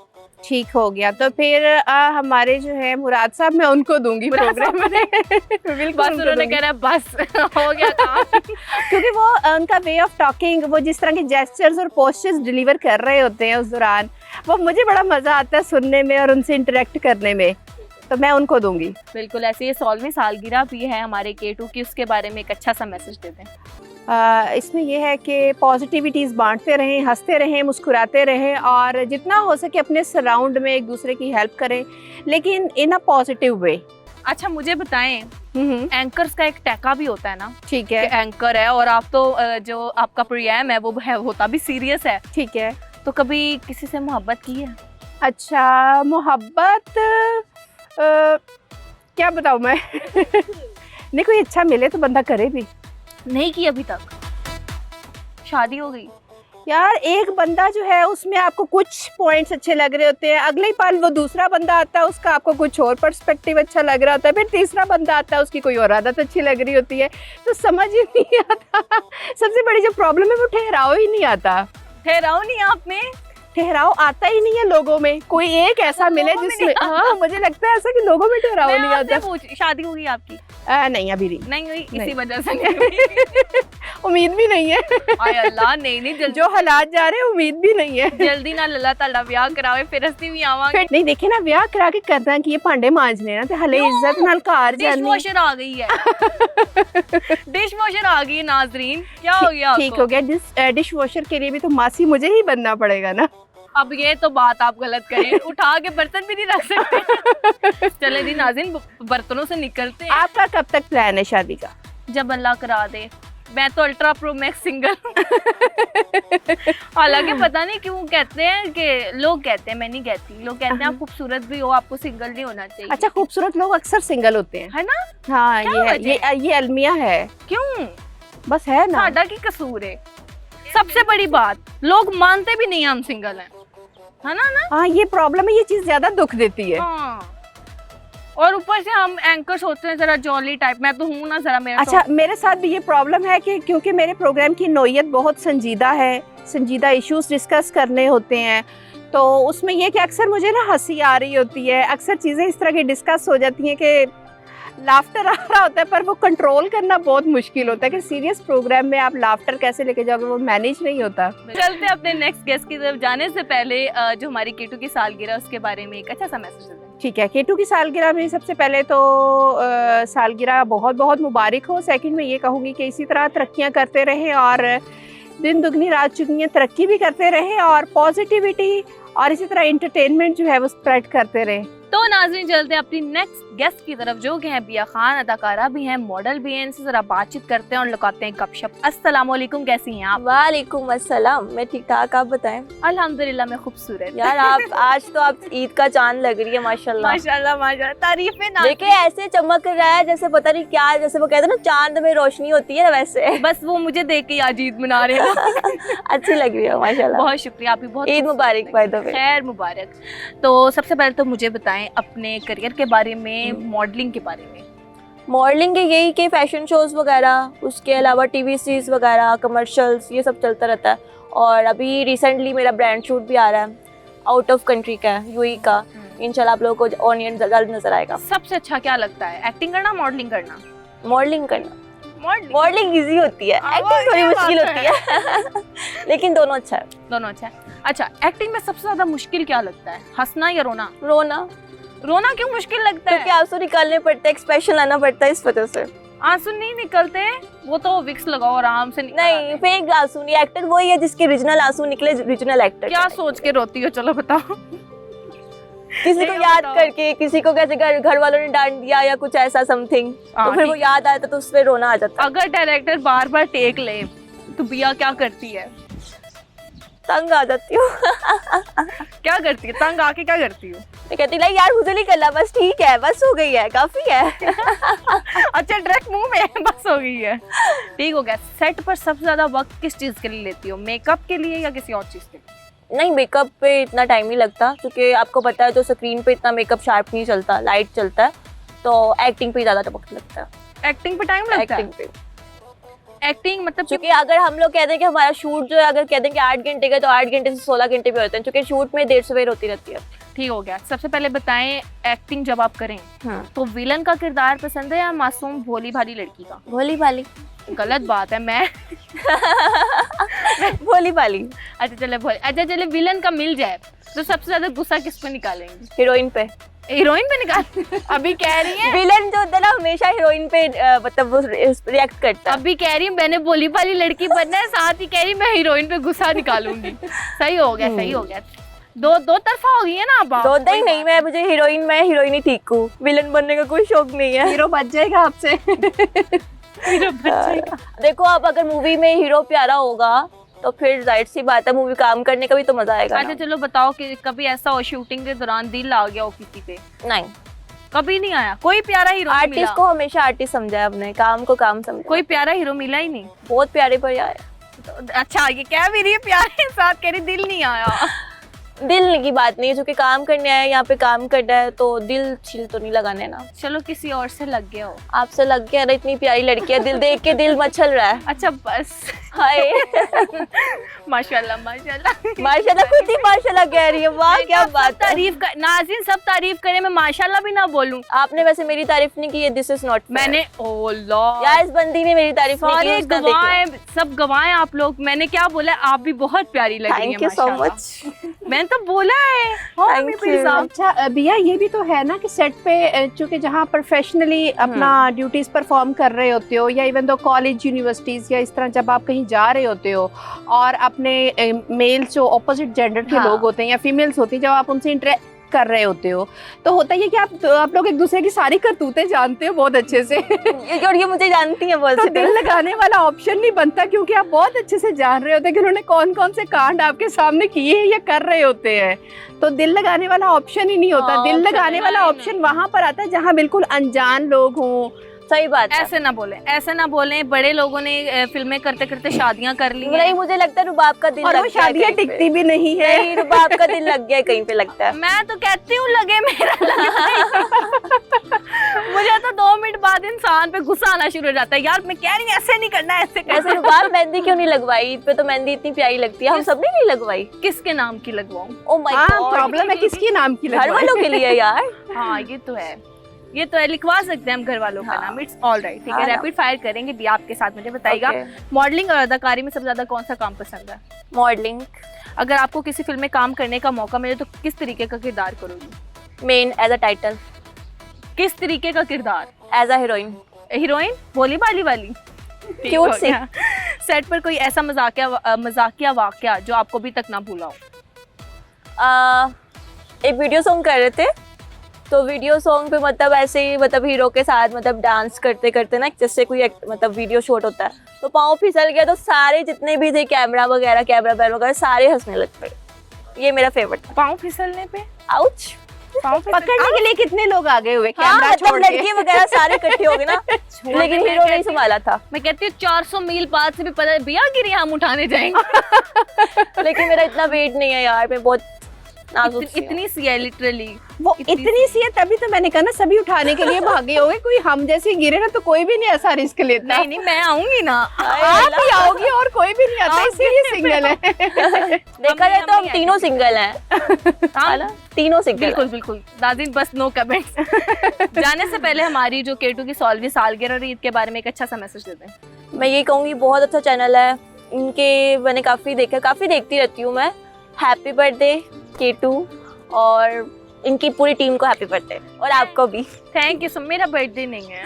ठीक हो गया, तो फिर हमारे जो है मुराद साहब, मैं उनको दूंगी प्रोग्राम में बस उन्होंने कह रहा है बस हो गया काम क्योंकि वो उनका वे ऑफ टॉकिंग, वो जिस तरह के जेस्चर्स और पोस्चर्स डिलीवर कर रहे होते हैं उस दौरान, वो मुझे बड़ा मज़ा आता है सुनने में और उनसे इंटरेक्ट करने में, तो मैं उनको दूंगी। बिल्कुल ऐसे ये 16वीं सालगिरह भी है हमारे K2 की, उसके बारे में एक अच्छा सा मैसेज दे दें। इसमें यह है कि पॉजिटिविटीज़ बांटते रहें, हंसते रहें, मुस्कुराते रहें और जितना हो सके अपने सराउंड में एक दूसरे की हेल्प करें, लेकिन इन अ पॉजिटिव वे। अच्छा मुझे बताएं, एंकर्स का एक टैका भी होता है ना? ठीक है, एंकर है और आप तो जो आपका प्रोग्राम है वो है होता भी सीरियस है। ठीक है, तो कभी किसी से मोहब्बत की है? अच्छा मोहब्बत क्या बताऊँ मैं नहीं, कोई अच्छा मिले तो बंदा करे भी। नहीं की अभी तक? शादी हो गई? यार एक बंदा जो है उसमें आपको कुछ पॉइंट्स अच्छे लग रहे होते हैं, अगले ही पल वो दूसरा बंदा आता है उसका आपको कुछ और पर्सपेक्टिव अच्छा लग रहा होता है, फिर तीसरा बंदा आता है उसकी कोई और आदत अच्छी लग रही होती है, तो समझ ही नहीं आता सबसे बड़ी जो प्रॉब्लम है वो ठहराव ही नहीं आता। ठहराव नहीं आप में? ठहराव आता ही नहीं है लोगों में, कोई एक ऐसा मिले जिसमें हाँ मुझे लगता है ऐसा कि लोगों में ठहराव नहीं आता। शादी हो गई आपकी? नहीं अभी नहीं हुई, नहीं। इसी वजह से नहीं हुई उम्मीद भी नहीं है आय अल्लाह, नहीं जल्दी जो हालात जा रहे हैं उम्मीद भी नहीं है। जल्दी ना अल्लाह ताला ब्याह करावे फिर असली भी आवांगे। नहीं देखे ना ब्याह करा के करना कि ये भांडे मांजने ना ते हले इज्जत नाल घर डिश जानी। वॉशर आ गई है डिश वॉशर आ गई है नाजरीन, क्या हो गया आपको? ठीक हो गया, डिश वॉशर के लिए भी तो मासी मुझे ही बनना पड़ेगा ना। अब ये तो बात आप गलत करें, उठा के बर्तन भी नहीं रख सकते चले जी नाज़रीन बर्तनों से निकलते हैं। आपका कब तक प्लान है शादी का? जब अल्लाह करा दे। मैं तो अल्ट्रा प्रो मैक्स सिंगल हालांकि पता नहीं क्यों कहते हैं कि लोग कहते हैं, मैं नहीं कहती, लोग कहते हैं आप खूबसूरत भी हो आपको सिंगल नहीं होना चाहिए। अच्छा खूबसूरत लोग अक्सर सिंगल होते हैं है ना? हाँ क्या ये वजह है, ये अलमिया है। क्यों? बस है ना, साडा की कसूर है। सबसे बड़ी बात लोग मानते भी नहीं हम सिंगल हैं, है ना? हाँ ये प्रॉब्लम है, ये चीज ज्यादा दुख देती है। हाँ। और ऊपर से हम एंकर्स होते हैं जरा जॉली टाइप, मैं तो हूँ ना जरा मेरा। अच्छा मेरे साथ भी ये प्रॉब्लम है कि क्योंकि मेरे प्रोग्राम की नोयत बहुत संजीदा है, संजीदा इश्यूज डिस्कस करने होते हैं, तो उसमें ये कि अक्सर मुझे ना हंसी आ रही होती है, अक्सर चीज़ें इस तरह की डिस्कस हो जाती हैं कि लाफ्टर आ रहा होता है, पर वो कंट्रोल करना बहुत मुश्किल होता है कि सीरियस प्रोग्राम में आप लाफ्टर कैसे लेके जाओगे, वो मैनेज नहीं होता। चलते अपने नेक्स्ट गेस्ट की तरफ जाने से पहले जो हमारी K2 की सालगिरह उसके बारे में एक अच्छा सा मैसेज देते हैं। ठीक है, K2 की सालगिरह में सबसे पहले तो सालगिरह बहुत बहुत मुबारक हो। सेकंड में ये कहूँगी कि इसी तरह तरक्कियाँ करते रहें और दिन दुगनी रात चुगनी तरक्की भी करते रहें और पॉजिटिविटी और इसी तरह एंटरटेनमेंट जो है वो स्प्रेड करते रहें। तो नाज़रीन चलते हैं अपनी नेक्स्ट गेस्ट की तरफ जो कि हैं बिया खान, अदाकारा भी हैं, मॉडल भी हैं। इनसे जरा बातचीत करते हैं और लगाते हैं गपशप। अस्सलाम वालेकुम, कैसी हैं आप? वालेकुम अस्सलाम, मैं ठीक ठाक, आप बताएं? अल्हम्दुलिल्लाह मैं खूबसूरत। यार आप आज तो आप ईद का चांद लग रही है माशाल्लाह। माशाल्लाह माशाल्लाह, तारीफें ना। देखिए ऐसे चमक रहा है जैसे पता नहीं क्या, जैसे वो कहते हैं ना चांद में रोशनी होती है वैसे बस वो मुझे देख के आज ईद मना रहे हैं अच्छी लग रही है माशाल्लाह। बहुत शुक्रिया, आप भी बहुत ईद मुबारक बाय द वे। खैर मुबारक। तो सबसे पहले तो मुझे बताएं अपने करियर के बारे में, मॉडलिंग के बारे में। मॉडलिंग के यही के फैशन शोज वगैरह, उसके अलावा टीवी सीरीज वगैरह, कमर्शियल्स, ये सब चलता रहता है। और अभी रिसेंटली मेरा ब्रांड शूट भी आ रहा है, आउट ऑफ कंट्री का है, यूएई का। इंशाल्लाह आप लोगों को ऑनियन जल्द नजर आएगा। सबसे अच्छा क्या लगता है, एक्टिंग करना, मॉडलिंग करना? मॉडलिंग करना। मॉडलिंग इजी होती है, एक्टिंग थोड़ी मुश्किल होती है लेकिन दोनों अच्छा है। दोनों अच्छा है। अच्छा, एक्टिंग में सबसे ज्यादा मुश्किल क्या लगता है, हंसना या रोना? रोना। रोना क्यों मुश्किल लगता है? क्योंकि आंसू निकालने पड़ते हैं, एक्सप्रेशन लाना पड़ता है, इस वजह से। आंसू नहीं निकलते, वो तो विक्स लगाओ आराम से निकल नहीं, फेक आंसू नहीं, एक्टर वही है जिसके ओरिजिनल आंसू निकले, ओरिजिनल एक्टर। क्या सोच के रोती हो, चलो बताओ। किसी को याद करके, किसी को कैसे घर वालों ने डांट दिया या कुछ ऐसा समथिंग, तो फिर वो याद आता तो उस पे रोना आ जाता। अगर डायरेक्टर बार बार टेक ले तो बिया क्या करती है? तंग आ जाती हूँ क्या करती है? तंग आके क्या करती हूँ? मैं कहती हूँ यार मुझे नहीं करना, बस ठीक है, बस हो गई है, काफी है अच्छा, डायरेक्ट मुंह में बस हो गई है, ठीक हो गया। सेट पर सबसे ज्यादा वक्त किस चीज के लिए लेती हो, मेकअप के लिए या किसी और चीज के लिए? नहीं, मेकअप पे इतना टाइम नहीं लगता, क्योंकि आपको पता है तो स्क्रीन पे इतना मेकअप शार्प नहीं चलता, लाइट चलता है, तो एक्टिंग पे ज्यादा वक्त लगता है। एक्टिंग पे टाइम लगता है? एक्टिंग पे, एक्टिंग मतलब क्योंकि अगर हम लोग कहते हैं कि हमारा शूट जो है, अगर कहते हैं कि 8 घंटे का, तो 8 घंटे से 16 घंटे भी होते हैं, क्योंकि शूट में देर सवेर होती रहती है। ठीक हो गया। सबसे पहले बताएं, एक्टिंग जब आप करें तो विलन का किरदार पसंद है या मासूम भोली भाली लड़की का? भोली भाली। गलत बात है, मैं भोली भाली। अच्छा चले विलन का मिल जाए तो सबसे ज्यादा गुस्सा किस पे निकालेंगे? हीरोइन पे। हीरोइन पे निकाल अभी कह रही है विलन जो होता है ना, हमेशा हीरोइन पे मतलब वो रिएक्ट करता है। अभी कह रही है मैंने भोली भाली लड़की बनना है, साथ ही कह रही मैं हीरोइन पे गुस्सा निकालूंगी। सही हो गया, सही हो गया। दो तरफा हो गई है ना। अब दो ही नहीं, मैं मुझे हीरोइन ही ठीक हूँ, विलन बनने का कोई शौक नहीं है। हीरो बच जाएगा आपसे देखो, अब अगर मूवी में हीरो प्यारा होगा तो फिर जाहिर सी बात है मूवी काम करने का भी तो मजा आएगा। अच्छा चलो बताओ कि कभी ऐसा हो शूटिंग के दौरान दिल आ गया हो किसी पे? नहीं, कभी नहीं आया। कोई प्यारा हीरो आर्टिस्ट को हमेशा आर्टिस्ट समझा है, अपने काम को काम समझा। कोई प्यारा हीरो मिला ही नहीं? बहुत प्यारे पर आया। अच्छा, ये कह भी रही है प्यारे, साथ कह रही दिल नहीं आया। दिल की बात नहीं है, क्योंकि काम करने आए, यहाँ पे काम करना है, तो दिल छिल तो नहीं लगाने ना। चलो किसी और से लग गया हो। आपसे लग गया ना, इतनी प्यारी लड़की है, दिल देख के दिल मचल रहा है। अच्छा बस। हाय माशाल्लाह माशाल्लाह माशाल्लाह, खुद ही माशाल्लाह कह रही है। वाह क्या बात है। तारीफ कर नाज़रीन, सब तारीफ करे, मैं माशाल्लाह भी ना बोलूं। आपने वैसे मेरी तारीफ नहीं की है, दिस इज नॉट। मैंने ओ अल्लाह यार, इस बंदी ने मेरी तारीफ नहीं की। सारे गवाह सब गवाह आप लोग। मैंने क्या बोला, आप भी बहुत प्यारी लग रही हैं। Thank you so much. मैंने तो बोला है। अच्छा बिया, ये भी तो है ना कि सेट पे चूंकि जहाँ प्रोफेशनली अपना ड्यूटीज परफॉर्म कर रहे होते हो, या इवन दो कॉलेज यूनिवर्सिटीज या इस तरह जब आप कहीं जा रहे होते हो और अपने मेल्स जो ऑपोजिट जेंडर के लोग होते हैं या फीमेल्स होती हैं, जब आप उनसे इंटरेक्ट कर रहे होते हो तो होता है कि आप लोग एक दूसरे की सारी करतूतें जानते हो बहुत अच्छे से और ये मुझे जानती है बहुत। तो दिल लगाने वाला ऑप्शन नहीं बनता, क्योंकि आप बहुत अच्छे से जान रहे होते हैं कि उन्होंने कौन कौन से कांड आपके सामने किए हैं या कर रहे होते हैं, तो दिल लगाने वाला ऑप्शन ही नहीं होता। दिल लगाने वाला ऑप्शन वहां पर आता है जहाँ बिल्कुल अनजान लोग हों। सही बात है। ऐसे ना बोले। बड़े लोगों ने फिल्में करते करते शादियां कर ली। नहीं, मुझे लगता है रुबाब का दिल और लग वो शादियां टिकती भी नहीं है। नहीं, रुबाब का दिल लग गया कहीं पे, लगता है। मैं तो कहती हूँ लगे, मेरा मुझे तो 2 मिनट बाद इंसान पे गुस्सा आना शुरू हो जाता है। यार मैं कह रही हूँ ऐसे नहीं करना, ऐसे रुबाब मेहंदी क्यों नहीं लगवाई? ईद पे तो मेहंदी इतनी प्यारी लगती है, हम सब ने नहीं लगवाई। किसके नाम की लगवाऊं? ओ माय गॉड, प्रॉब्लम है किसकी नाम की घर वालों के लिए यार। हाँ ये तो है, लिखवा सकते हैं हम घर वालों का नाम। इट्स ऑल राइट, ठीक है। रैपिड फायर करेंगे भी आपके साथ। मुझे बताइएगा, मॉडलिंग और अदाकारी में सबसे ज्यादा कौन सा काम पसंद है? मॉडलिंग। अगर आपको किसी फिल्म में काम करने का मौका मिले तो किस तरीके का किरदार करोगी? Main as a title. किस तरीके का किरदार? As a heroine. हीरोइन भोली भाली वाली? क्यूट सी। सेट पर कोई ऐसा मजाकिया वाकया जो आपको अभी तक ना भूला हो? एक वीडियो सॉन्ग कर रहे थे, तो वीडियो सॉन्ग पे मतलब ऐसे ही मतलब हीरो के साथ मतलब डांस करते करते ना, जैसे कोई मतलब वीडियो शूट होता है, तो पाँव फिसल गया, तो सारे जितने भी थे कैमरा मैन वगैरह सारे हंसने लग पड़े। ये मेरा फेवरेट था। पाँव फिसलने पे? आउच। पकड़ने के लिए कितने लोग आगे हुए? हाँ, कैमरा मतलब छोड़ के। लड़की वगैरह सारे इकट्ठे हो गए ना, लेकिन हीरो नहीं संभाला था। मैं कहती हूँ 400 मील बाद से भी पता है भैया गिरी हम उठाने जाएंगे। लेकिन मेरा इतना वेट नहीं है यार, मैं बहुत नाजुक सी है। इतनी सी है लिटरली। वो इतनी सी है, तभी तो मैंने कहा ना सभी उठाने के लिए भागे होंगे, कोई हम जैसे गिरे ना तो कोई भी नहीं ऐसा रिस्क लेता। नहीं मैं आऊंगी ना। आप ही आओगी और कोई भी नहीं आता, इसीलिए सिंगल है। देखा जाए तो हम तीनों सिंगल हैं, है ना? तीनों सिंगल बिल्कुल बिल्कुल नाज़रीन, बस नो कमेंट्स। जाने से पहले हमारी जो K2 की 16वीं सालगिरह और ईद के बारे में एक अच्छा सा मैसेज देते हैं। मैं ये कहूँगी बहुत अच्छा चैनल है इनके, मैंने काफ़ी देखा, काफ़ी देखती रहती हूँ मैं। हैप्पी बर्थडे K2 और इनकी पूरी टीम को हैप्पी बर्थडे, और आपको भी। थैंक यू सो, मेरा बर्थडे नहीं है।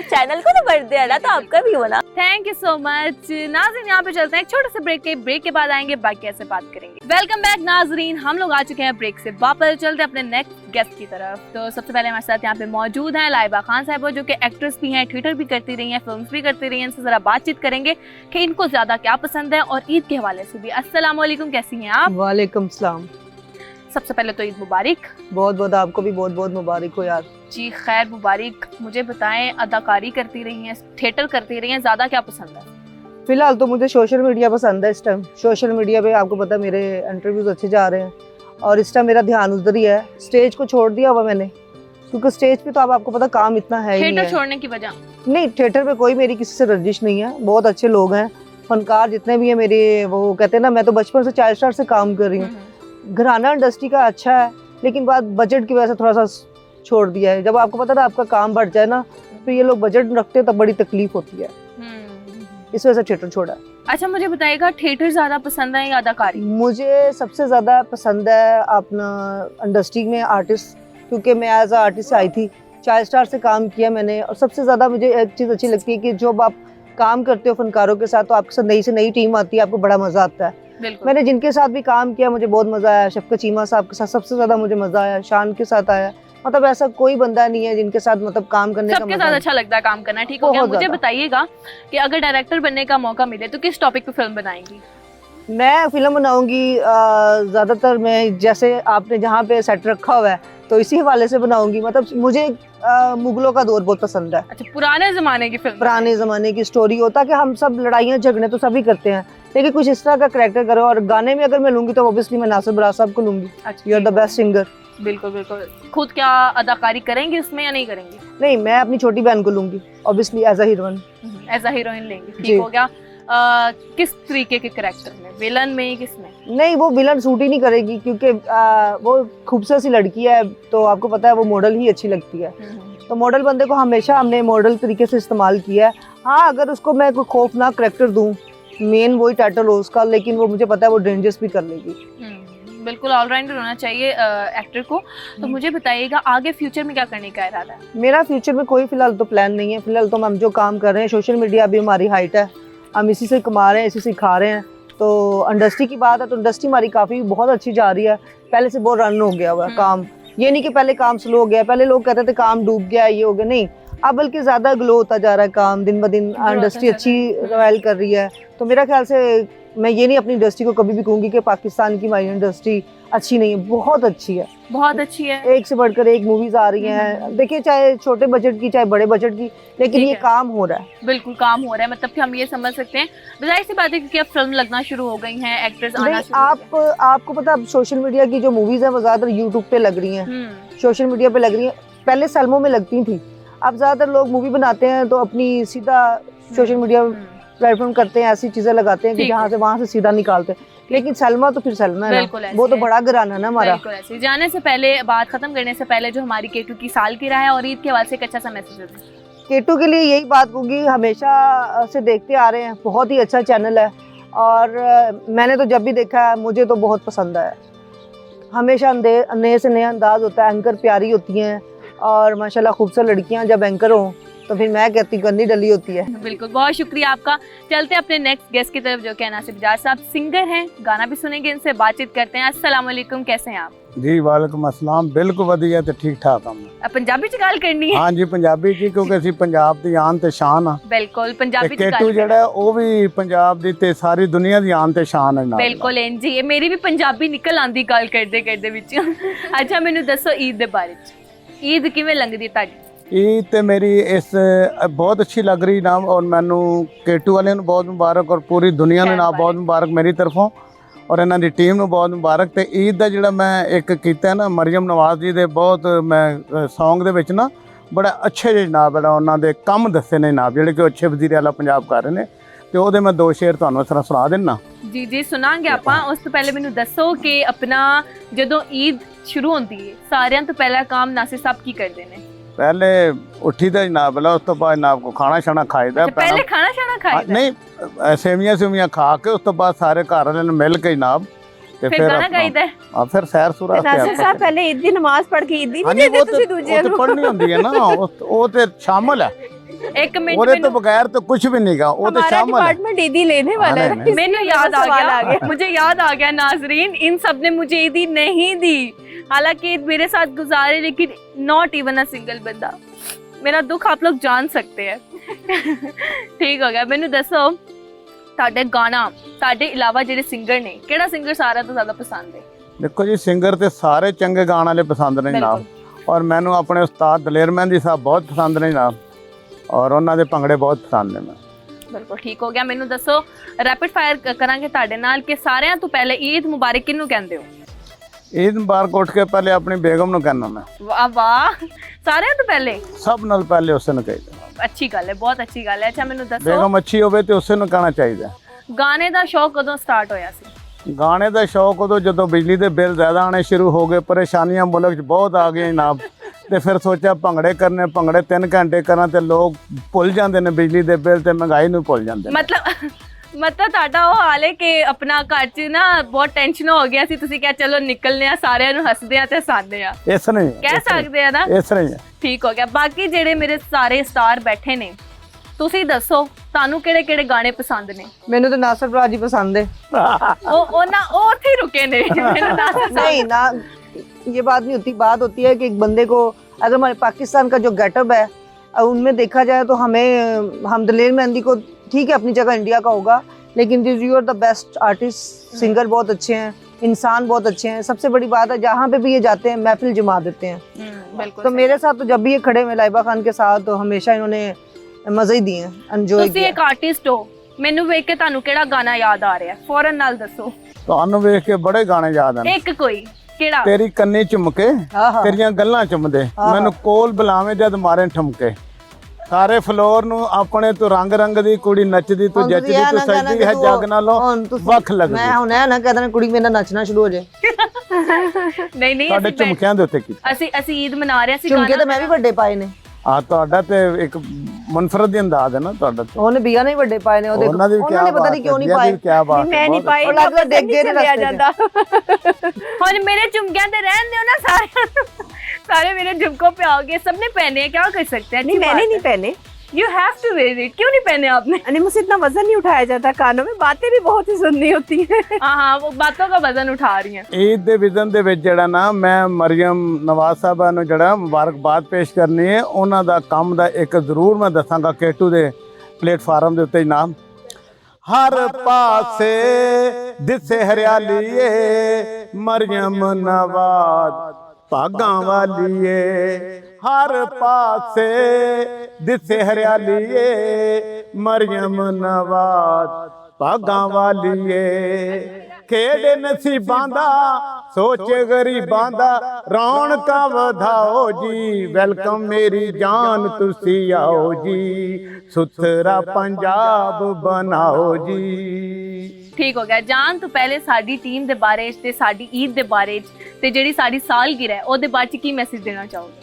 चैनल को तो बर्थडे है ना, तो आपका भी हो ना। थैंक यू सो मच नाज़रीन। यहाँ पे चलते हैं एक छोटे से ब्रेक के बाद आएंगे, बाकी ऐसे बात करेंगे। वेलकम बैक नाज़रीन, हम लोग आ चुके हैं ब्रेक से वापस। चलते हैं अपने नेक्स्ट गेस्ट की तरफ। तो सबसे पहले हमारे साथ यहाँ पे मौजूद हैं लाइबा खान साहिबा, जो कि एक्ट्रेस भी हैं, ट्विटर भी करती रही हैं, फिल्म्स भी करती रही हैं। इनसे जरा बातचीत करेंगे कि इनको ज्यादा क्या पसंद है और ईद के हवाले से भी। अस्सलाम वालेकुम, कैसी हैं आप? वालेकुम सलाम। सबसे पहले तो ईद मुबारक। बहुत बहुत आपको भी बहुत बहुत मुबारक हो यार। जी खैर मुबारक। मुझे बताएं, अदाकारी करती रही हैं, थिएटर करती रही हैं, ज्यादा क्या पसंद है? फिलहाल तो मुझे सोशल मीडिया पसंद है। इस टाइम सोशल मीडिया पे आपको पता है मेरे इंटरव्यूज अच्छे जा रहे हैं और इस टाइम मेरा ध्यान उधर ही है। स्टेज को छोड़ दिया हुआ मैंने, क्योंकि स्टेज पे तो अब आपको पता काम इतना है ही नहीं थिएटर है। छोड़ने की वजह? नहीं, थिएटर पे कोई मेरी किसी से रंजिश नहीं है, बहुत अच्छे लोग हैं, फनकार जितने भी हैं मेरे। वो कहते हैं ना, मैं तो बचपन से चाइल्ड स्टार से काम कर रही हूँ। घराना इंडस्ट्री का अच्छा है, लेकिन बात बजट की वजह से थोड़ा सा छोड़ दिया है। जब आपको पता है ना आपका काम बढ़ जाए ना, फिर ये लोग बजट रखते हैं तब बड़ी तकलीफ होती है, इस वजह से थिएटर छोड़ा। अच्छा मुझे बताइएगा, थिएटर ज्यादा पसंद है या अदाकारी? मुझे सबसे ज्यादा पसंद है अपना इंडस्ट्री में आर्टिस्ट, क्योंकि मैं एज आर्टिस्ट आई थी, चाइल्ड स्टार से काम किया मैंने। और सबसे ज्यादा मुझे एक चीज़ अच्छी लगती है कि जब आप काम करते हो फनकारों के साथ तो आपके साथ नई से नई टीम आती है, आपको बड़ा मजा आता है। मैंने जिनके साथ भी काम किया मुझे बहुत मजा आया। शफकत चीमा साहब के साथ सबसे ज्यादा मुझे मजा आया, शान के साथ आया। मतलब ऐसा कोई बंदा नहीं है जिनके साथ मतलब काम करने का सबके साथ अच्छा लगता है काम करना। ठीक हो गया। मुझे बताइएगा कि अगर डायरेक्टर बनने का मौका मिले तो किस टॉपिक पे फिल्म बनाएंगी? मैं फिल्म बनाऊंगी ज्यादातर मैं जैसे आपने जहाँ पे सेट रखा हुआ है तो इसी हवाले से बनाऊंगी। मतलब मुझे मुगलों का दौर बहुत पसंद है। अच्छा, पुराने जमाने की फिल्म? पुराने जमाने की स्टोरी होता कि हम सब लड़ाइयाँ झगड़े तो सभी करते हैं, लेकिन कुछ इस तरह का कैरेक्टर करो। और गाने में अगर मैं लूंगी तो ऑब्वियसली मैं नासिर बरार साहब को लूंगी। अच्छा, you are the best singer. बिल्कुल बिल्कुल। खुद क्या अदाकारी करेंगे उसमें या नहीं करेंगी? नहीं, मैं अपनी छोटी बहन को लूंगी obviously as a heroine. As a heroine लेंगे, ठीक हो गया। किस तरीके के कैरेक्टर में, विलन में, किसमें? नहीं, वो विलन सूट ही नहीं करेगी, क्योंकि वो खूबसूरत सी लड़की है, तो आपको पता है वो मॉडल ही अच्छी लगती है। तो मॉडल बंदे को हमेशा हमने मॉडल तरीके से इस्तेमाल किया है। हाँ, अगर उसको मैं कोई खौफनाक कैरेक्टर दूं, मेन वही टाइटल हो उसका, लेकिन वो मुझे पता है वो डेंजरस भी कर लेगी। बिल्कुल ऑलराउंडर होना चाहिए एक्टर को। तो मुझे बताइएगा आगे फ्यूचर में क्या करने का इरादा है? मेरा फ्यूचर में कोई फिलहाल तो प्लान नहीं है। फिलहाल तो हम जो काम कर रहे हैं, सोशल मीडिया अभी हमारी हाइट है, हम इसी से कमा रहे हैं, इसी से खा रहे हैं। तो इंडस्ट्री की बात है तो इंडस्ट्री हमारी काफ़ी बहुत अच्छी जा रही है। पहले से बहुत रन हो गया हुआ काम। ये नहीं कि पहले काम स्लो हो गया, पहले लोग कहते थे काम डूब गया, ये हो गया, नहीं, अब बल्कि ज़्यादा ग्लो होता जा रहा है काम, दिन ब दिन इंडस्ट्री अच्छी रॉयल कर रही है। तो मेरा ख्याल से मैं ये नहीं अपनी इंडस्ट्री को कभी भी कहूँगी कि पाकिस्तान की हमारी इंडस्ट्री अच्छी नहीं है, बहुत अच्छी है, बहुत अच्छी है। एक से बढ़कर एक मूवीज आ रही हैं। देखिए, चाहे छोटे बजट की चाहे बड़े बजट की, लेकिन ये काम हो रहा है। बिल्कुल काम हो रहा है, मतलब कि हम ये समझ सकते हैं। जाहिर सी बात है क्योंकि अब फिल्म लगना शुरू हो गई हैं, एक्ट्रेस आना शुरू हो गए हैं। आपको पता है सोशल मीडिया की जो मूवीज है वो ज्यादातर यूट्यूब पे लग रही हैं, सोशल मीडिया पे लग रही हैं। पहले सलमों में लगती थी, अब ज्यादातर लोग मूवी बनाते हैं तो अपनी सीधा सोशल मीडिया प्लेटफॉर्म करते हैं, ऐसी चीजें लगाते हैं कि जहाँ से वहाँ से सीधा निकालते हैं। लेकिन सलमा तो फिर सलमा है ना, वो तो बड़ा घराना है ना हमारा। बिल्कुल ऐसे। जाने से पहले, बात खत्म करने से पहले, जो हमारी K2 की सालगिरह है और ईद के हवाले से एक अच्छा सा मैसेज है। K2 के लिए यही बात होगी, हमेशा से देखते आ रहे हैं, बहुत ही अच्छा चैनल है और मैंने तो जब भी देखा है मुझे तो बहुत पसंद आया। हमेशा नए से नया अंदाज होता है, एंकर प्यारी होती हैं और माशाल्लाह खूबसूरत लड़कियां जब एंकर हों तो फिर मैं कहती गंदी डली होती है। बिल्कुल, बहुत शुक्रिया आपका। चलते हैं अपने नेक्स्ट गेस्ट की तरफ, जो कि नासिर बजाज साहब सिंगर हैं, गाना भी सुनेंगे, इनसे बातचीत करते हैं। अस्सलाम वालेकुम, कैसे हैं आप? जी वालेकुम अस्सलाम, बिल्कुल वधिया ते ठीक ठाक हम। पंजाबी च गल करनी है? हाँ जी, पंजाबी जी, क्योंकि ਅਸੀਂ ਪੰਜਾਬ ਦੀ ਆਨ ਤੇ ਸ਼ਾਨ ਆ। बिल्कुल पंजाबी च K2 गल ਜਿਹੜਾ ਉਹ ਵੀ ਪੰਜਾਬ ਦੀ ਤੇ ਸਾਰੀ ਦੁਨੀਆ ਦੀ ਆਨ ਤੇ ਸ਼ਾਨ ਹੈ ਨਾਲ। बिल्कुल इंज ही है, मेरी भी पंजाबी निकल आंदी गल करदे विच। अच्छा मैनू दसो ईद दे बारे च, ईद किवें लंघदी तुहाडी? ईद ਤੇ ਮੇਰੀ ਇਸ ਬਹੁਤ ਅੱਛੀ ਲੱਗ ਰਹੀ ਨਾ, ਔਰ ਮੈਨੂੰ K2 ਵਾਲਿਆਂ ਨੂੰ ਬਹੁਤ ਮੁਬਾਰਕ ਔਰ ਪੂਰੀ ਦੁਨੀਆ ਨੂੰ ਨਾ ਬਹੁਤ ਮੁਬਾਰਕ ਮੇਰੀ ਤਰਫੋਂ। ਔਰ ਇਹਨਾਂ ਦੀ ਟੀਮ ਨੂੰ ਬਹੁਤ ਮੁਬਾਰਕ। ਤੇ ਈਦ ਦਾ ਜਿਹੜਾ ਮੈਂ ਇੱਕ ਕੀਤਾ ਨਾ ਮਰੀਮ ਨਵਾਜ਼ ਜੀ ਦੇ ਬਹੁਤ ਮੈਂ ਸੌਂਗ ਦੇ ਵਿੱਚ ਨਾ ਬੜਾ ਅੱਛੇ ਜਿਹੇ ਜਨਾਬ ਜਿਹੜਾ ਉਹਨਾਂ ਦੇ ਕੰਮ ਦੱਸੇ ਨੇ ਜਨਾਬ ਜਿਹੜੇ ਕਿ ਅੱਛੇ ਵਜ਼ੀਰ ਆਲਾ ਪੰਜਾਬ ਕਰ ਰਹੇ ਨੇ, ਤੇ ਉਹਦੇ ਮੈਂ 2 ਸ਼ੇਰ ਤੁਹਾਨੂੰ ਇਸ ਤਰ੍ਹਾਂ ਸੁਣਾ ਦਿੰਨਾ। ਜੀ ਜੀ ਸੁਣਾਂਗੇ ਆਪਾਂ। ਉਸ ਤੋਂ ਪਹਿਲੇ ਮੈਨੂੰ ਦੱਸੋ ਕਿ ਆਪਣਾ ਜਦੋਂ ਈਦ ਸ਼ੁਰੂ ਹੁੰਦੀ ਹੈ ਸਾਰਿਆਂ ਤੋਂ ਪਹਿਲਾ ਕੰਮ ਨਾਸਿਰ ਸਾਹਿਬ ਕੀ ਕਰਦੇ ਨੇ? ਪਹਿਲੇ ਉੱਠੀ ਦਾ ਜਨਾਬ ਵਾਲਾ, ਉਸ ਤੋਂ ਬਾਅਦ ਜਨਾਬ ਕੋ ਖਾਣਾ ਛਾਣਾ ਖਾਈਦਾ। ਪਹਿਲੇ ਖਾਣਾ ਛਾਣਾ ਖਾਈਦਾ? ਨਹੀਂ, ਸੇਵੀਆਂ ਖਾ ਕੇ ਉਸ ਤੋਂ ਬਾਅਦ ਸਾਰੇ ਘਰ ਵਾਲਿਆਂ ਨੂੰ ਮਿਲ ਕੇ ਜਨਾਬ ਤੇ ਫਿਰ ਗਾਣਾ ਗਾਈਦਾ ਹੈ? ਫਿਰ ਸੈਰ ਸੁਰਾ नासिर साहब पहले ईद की नमाज पढ़ के ईद ही नहीं देते ਤੁਸੀਂ ਦੂਜਿਆਂ ਨੂੰ? ਪੜ੍ਹਨੀ ਹੁੰਦੀ ਹੈ ਨਾ, ਉਹ ਤੇ ਸ਼ਾਮਲ ਹੈ, ਇੱਕ ਮਿੰਟ ਉਹਦੇ ਤੋਂ ਬਗੈਰ ਤਾਂ ਕੁਝ भी नहीं गा, वो तो शामिल है। डिपार्टमेंट ईदी लेने वाला है। नहीं, मैंने याद आ गया मुझे याद आ गया नाजरीन, इन सब ने मुझे ईदी नहीं दी, हालांकि ईद मेरे साथ गुजारे लेकिन नॉट इवन अ सिंगल बंदा। मेरा दुख आप लोग जान सकते हैं। ठीक हो गया। मैनू दसो ਤੁਹਾਡੇ ਗਾਣਾ ਤੁਹਾਡੇ ਇਲਾਵਾ ਜਿਹੜੇ ਸਿੰਗਰ ਨੇ ਕਿਹੜਾ ਸਿੰਗਰ ਸਾਰਿਆਂ ਤੋਂ ਜ਼ਿਆਦਾ ਪਸੰਦ ਹੈ? ਦੇਖੋ ਜੀ ਸਿੰਗਰ ਤੇ ਸਾਰੇ ਚੰਗੇ ਗਾਣ ਵਾਲੇ ਪਸੰਦ ਨੇ ਜਨਾਬ, ਔਰ ਮੈਨੂੰ ਆਪਣੇ ਉਸਤਾਦ ਦਲੇਰ ਮਹਿੰਦੀ ਸਾਹਿਬ ਬਹੁਤ ਪਸੰਦ ਨੇ ਜਨਾਬ, ਔਰ ਉਹਨਾਂ ਦੇ ਭੰਗੜੇ ਬਹੁਤ ਪਸੰਦ ਨੇ ਮੈਨੂੰ। ਬਿਲਕੁਲ ਠੀਕ ਹੋ ਗਿਆ। ਮੈਨੂੰ ਦੱਸੋ ਰੈਪਿਡ ਫਾਇਰ ਕਰਾਂਗੇ ਤੁਹਾਡੇ ਨਾਲ ਕਿ ਸਾਰਿਆਂ ਤੋਂ ਪਹਿਲੇ ਈਦ ਮੁਬਾਰਕ ਕਿਹਨੂੰ ਕਹਿੰਦੇ ਹੋ? ਈਦ ਮੁਬਾਰਕ ਉੱਠ ਕੇ ਪਹਿਲੇ ਆਪਣੀ ਬੇਗਮ ਨੂੰ ਕਹਿਣਾ ਮੈਂ। ਵਾਹ ਵਾਹ, ਸਾਰਿਆਂ ਤੋਂ ਪਹਿਲੇ? ਸਭ ਨਾਲ ਪਹਿਲੇ ਉਸੇ ਨੂੰ ਕਹੀਦਾ। ਅੱਛੀ ਗੱਲ ਹੈ, ਬਹੁਤ ਅੱਛੀ ਗੱਲ ਹੈ। ਅੱਛਾ ਮੈਨੂੰ ਦੱਸੋ ਬੇਗਮ ਅੱਛੀ ਹੋਵੇ ਤੇ ਉਸੇ ਨੂੰ ਕਹਿਣਾ ਚਾਹੀਦਾ। ਗਾਣੇ ਦਾ ਸ਼ੌਕ ਕਦੋਂ ਸਟਾਰਟ ਹੋਇਆ ਸੀ? ਗਾਣੇ ਦਾ ਸ਼ੌਕ ਉਦੋਂ ਜਦੋਂ ਬਿਜਲੀ ਦੇ ਬਿੱਲ ਜ਼ਿਆਦਾ ਆਣੇ ਸ਼ੁਰੂ ਹੋ ਗਏ, ਪਰੇਸ਼ਾਨੀਆਂ ਮੁਲਕ 'ਚ ਬਹੁਤ ਆ ਗਈਆਂ ਜਨਾਬ, ਤੇ ਫਿਰ ਸੋਚਿਆ ਭੰਗੜੇ ਕਰਨੇ, ਭੰਗੜੇ 3 ਘੰਟੇ ਕਰਾਂ ਤੇ ਲੋਕ ਭੁੱਲ ਜਾਂਦੇ ਨੇ ਬਿਜਲੀ ਦੇ ਬਿੱਲ ਤੇ ਮਹਿੰਗਾਈ ਨੂੰ ਭੁੱਲ ਜਾਂਦੇ ਨੇ। ਮਤਲਬ ਤੁਹਾਡਾ ਉਹ ਹਾਲ ਹੈ ਕਿ ਆਪਣਾ ਘਰ 'ਚ ਨਾ ਬਹੁਤ ਟੈਨਸ਼ਨ ਹੋ ਗਿਆ ਸੀ, ਤੁਸੀਂ ਕਿਹਾ ਚਲੋ ਨਿਕਲਨੇ ਆ, ਸਾਰਿਆਂ ਨੂੰ ਹੱਸਦੇ ਆ ਤੇ ਹਸਾਉਂਦੇ ਆ, ਇਸ ਨਹੀਂ ਕਹਿ ਸਕਦੇ ਆ ਨਾ? ਇਸ ਨਹੀਂ ਹੈ। ਠੀਕ ਹੋ ਗਿਆ। ਬਾਕੀ ਜਿਹੜੇ ਮੇਰੇ ਸਾਰੇ ਸਟਾਰ ਬੈਠੇ ਨੇ, ਤੁਸੀਂ ਦੱਸੋ ਤੁਹਾਨੂੰ ਕਿਹੜੇ ਕਿਹੜੇ ਗਾਣੇ ਪਸੰਦ ਨੇ? ਮੈਨੂੰ ਤਾਂ नासिर भरा जी पसंद है। ਉਹ ਉੱਥੇ ਹੀ ਰੁਕੇ ਨੇ। नहीं ना, ये बात नहीं होती। बात होती है कि एक बंदे को अगर हमारे पाकिस्तान का जो गेटअप है उनमें देखा जाए तो हम दलेर मेहंदी को ठीक है अपनी जगह इंडिया का होगा, लेकिन you are the best artist, singer बहुत अच्छे हैं, इंसान बहुत अच्छे हैं। सबसे बड़ी बात है जहाँ पे भी ये जाते हैं महफिल जमा देते हैं। तो मेरे साथ तो जब भी ये खड़े हुए लाइबा खान के साथ तो हमेशा इन्होंने मजे ही दिए, एंजॉय ਤੁਸੀਂ ਇੱਕ ਆਰਟਿਸਟ ਹੋ, ਮੈਨੂੰ ਵੇਖ ਕੇ ਤੁਹਾਨੂੰ ਕਿਹੜਾ ਗਾਣਾ ਯਾਦ ਆ ਰਿਹਾ? ਫੌਰਨ ਨਾਲ ਦੱਸੋ। ਤੁਹਾਨੂੰ ਵੇਖ ਕੇ ਬੜੇ ਗਾਣੇ ਯਾਦ ਆਣ। ਇੱਕ ਕੋਈ ਕਿਹੜਾ? ਤੇਰੀ ਕੰਨੀ ਝੁਮਕੇ, ਤੇਰੀਆਂ ਗੱਲਾਂ ਚੁੰਮਦੇ, ਮੈਨੂੰ ਕੋਲ ਬੁਲਾਵੇਂ ਜਦ ਮਾਰੇ ਠਮਕੇ, ਸਾਰੇ ਫਲੋਰ ਨੂੰ ਆਪਣੇ ਤੋਂ ਰੰਗ ਰੰਗ ਦੀ ਕੁੜੀ ਨੱਚਦੀ, ਤੂੰ ਜੱਚਦੀ, ਤੂੰ ਸਜਦੀ ਹੈ ਜੱਗ ਨਾਲੋਂ ਵੱਖ ਲੱਗਦੀ। ਮੈਂ ਹੁਣ ਇਹ ਨਾ ਕਹਿੰਦਾ ਕੁੜੀ ਮੇਰੇ ਨਾਲ ਨੱਚਣਾ ਸ਼ੁਰੂ ਹੋ ਜਾਏ। ਨਹੀਂ ਤੁਹਾਡੇ ਝੁਮਕਿਆਂ ਦੇ ਉੱਤੇ ਕੀ ਅਸੀਂ ਈਦ ਮਨਾ ਰਹੇ ਸੀ। ਝੁਮਕੇ ਤਾਂ ਮੈਂ ਵੀ ਵੱਡੇ ਪਾਏ ਨੇ। ਆ ਤੁਹਾਡਾ ਤੇ ਇੱਕ ਮੁਨਫਰਦ ਦੀ ਅੰਦਾਜ਼ ਹੈ ਨਾ ਤੁਹਾਡਾ ਤੇ। ਉਹਨੇ ਬੀਆ ਨਹੀਂ ਵੱਡੇ ਪਾਏ ਨੇ, ਉਹਦੇ ਉਹਨਾਂ ਨੇ ਪਤਾ ਨਹੀਂ ਕਿਉਂ ਨਹੀਂ ਪਾਏ। ਕੀ ਬਾਤ, मैं नहीं पाई, ਲੱਗਦਾ ਡਿੱਗ ਗਏ ਨੇ ਰਸਤੇ ਜਾਂਦਾ। ਹੁਣ ਮੇਰੇ ਝੁਮਕਿਆਂ ਤੇ ਰਹਿਣ ਦਿਓ ਨਾ, सारे मेरे झुमकों पे आओगे। सबने पहने हैं, क्या कर सकते हैं? नहीं मैंने नहीं पहने। You have to wear it। क्यों नहीं पहने आपने? नहीं मुझसे इतना वजन नहीं उठाया जाता, कानों में बातें भी बहुत ही सुननी होती है। हाँ वो बातों का वजन उठा रही हैं। ਈਦ ਦੇ ਵਿਜ਼ਨ ਦੇ ਵਿੱਚ ਜਿਹੜਾ ਨਾ ਮੈਂ ਮਰੀਮ ਨਵਾਜ਼ ਸਾਹਿਬਾ ਨੂੰ ਜਿਹੜਾ ਮੁਬਾਰਕਬਾਦ ਪੇਸ਼ ਕਰਨੀ ਹੈ, ਉਹਨਾਂ ਦਾ ਕੰਮ ਦਾ ਇੱਕ ਜ਼ਰੂਰ ਮੈਂ ਦੱਸਾਂਗਾ ਕੇਟੂ ਦੇ ਪਲੇਟਫਾਰਮ ਦੇ ਉੱਤੇ ਜਨਾਬ। ਹਰ ਪਾਸੇ ਦਿਸੇ ਹਰਿਆਲੀ ਏ ਮਰੀਮ ਨਵਾਜ਼ ਭਾਗਾਂ ਵਾਲੀ ਏ, ਹਰ ਪਾਸੇ ਦਿਸੇ ਹਰਿਆਲੀ ਏ ਮਰੀਮ ਨਵਾਜ਼ ਭਾਗਾਂ ਵਾਲੀ ਏ, ਖੇਡ ਨਸੀਬਾਂ ਦਾ ਸੋਚ ਗਰੀਬਾਂ ਦਾ ਰੌਣਕਾਂ ਵਧਾਓ ਜੀ, ਵੈਲਕਮ ਮੇਰੀ ਜਾਨ ਤੁਸੀਂ ਆਓ ਜੀ, ਸੁਥਰਾ ਪੰਜਾਬ ਬਣਾਓ ਜੀ। ठीक हो गया। जान तो पहले साडी टीम दे बारे ते साडी ईद दे बारे ते जेड़ी साडी सालगिरह है ओदे बारे च की मैसेज देना चाहोगे?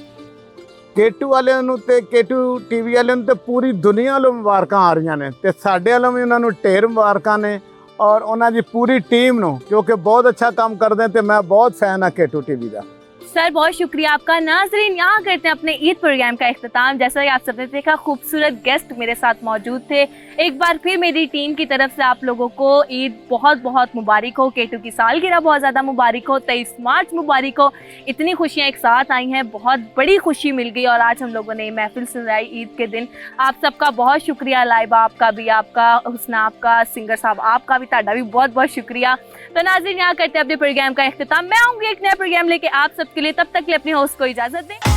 ਕੇਟੂ ਵਾਲਿਆਂ ਨੂੰ ਤੇ ਕੇਟੂ ਟੀਵੀ ਵਾਲਿਆਂ ਨੂੰ ਤੇ ਪੂਰੀ ਦੁਨੀਆ ਵੱਲੋਂ ਮੁਬਾਰਕਾਂ ਆ ਰਹੀਆਂ ਨੇ, ਤੇ ਸਾਡੇ ਵੱਲੋਂ ਵੀ ਉਹਨਾਂ ਨੂੰ ਢੇਰ ਮੁਬਾਰਕਾਂ ਨੇ, ਔਰ ਉਹਨਾਂ ਦੀ ਪੂਰੀ ਟੀਮ ਨੂੰ, ਕਿਉਂਕਿ ਬਹੁਤ ਅੱਛਾ ਕੰਮ ਕਰਦੇ ਤੇ ਮੈਂ ਬਹੁਤ ਫੈਨ ਹਾਂ ਕੇਟੂ ਟੀਵੀ ਦਾ। सर बहुत शुक्रिया आपका। नाजरीन यहाँ करते हैं अपने ईद प्रोग्राम का इख्तिताम। जैसा कि आप सबने देखा खूबसूरत गेस्ट मेरे साथ मौजूद थे। एक बार फिर मेरी टीम की तरफ से आप लोगों को ईद बहुत बहुत मुबारक हो, केटू की सालगिरह बहुत ज़्यादा मुबारक हो, 23 मार्च मुबारक हो। इतनी खुशियाँ एक साथ आई हैं, बहुत बड़ी खुशी मिल गई और आज हम लोगों ने महफिल सुनाई ईद के दिन। आप सबका बहुत शुक्रिया, लाइबा आपका भी, आपका हुस्ना आपका, सिंगर साहब आपका भी, ताड़ा भी बहुत बहुत शुक्रिया। तो नाज़रीन यहाँ करते हैं अपने प्रोग्राम का इख्तिताम। मैं आऊँगी एक नया प्रोग्राम लेके आप सबके लिए, तब तक के लिए अपनी होस्ट को इजाज़त दें।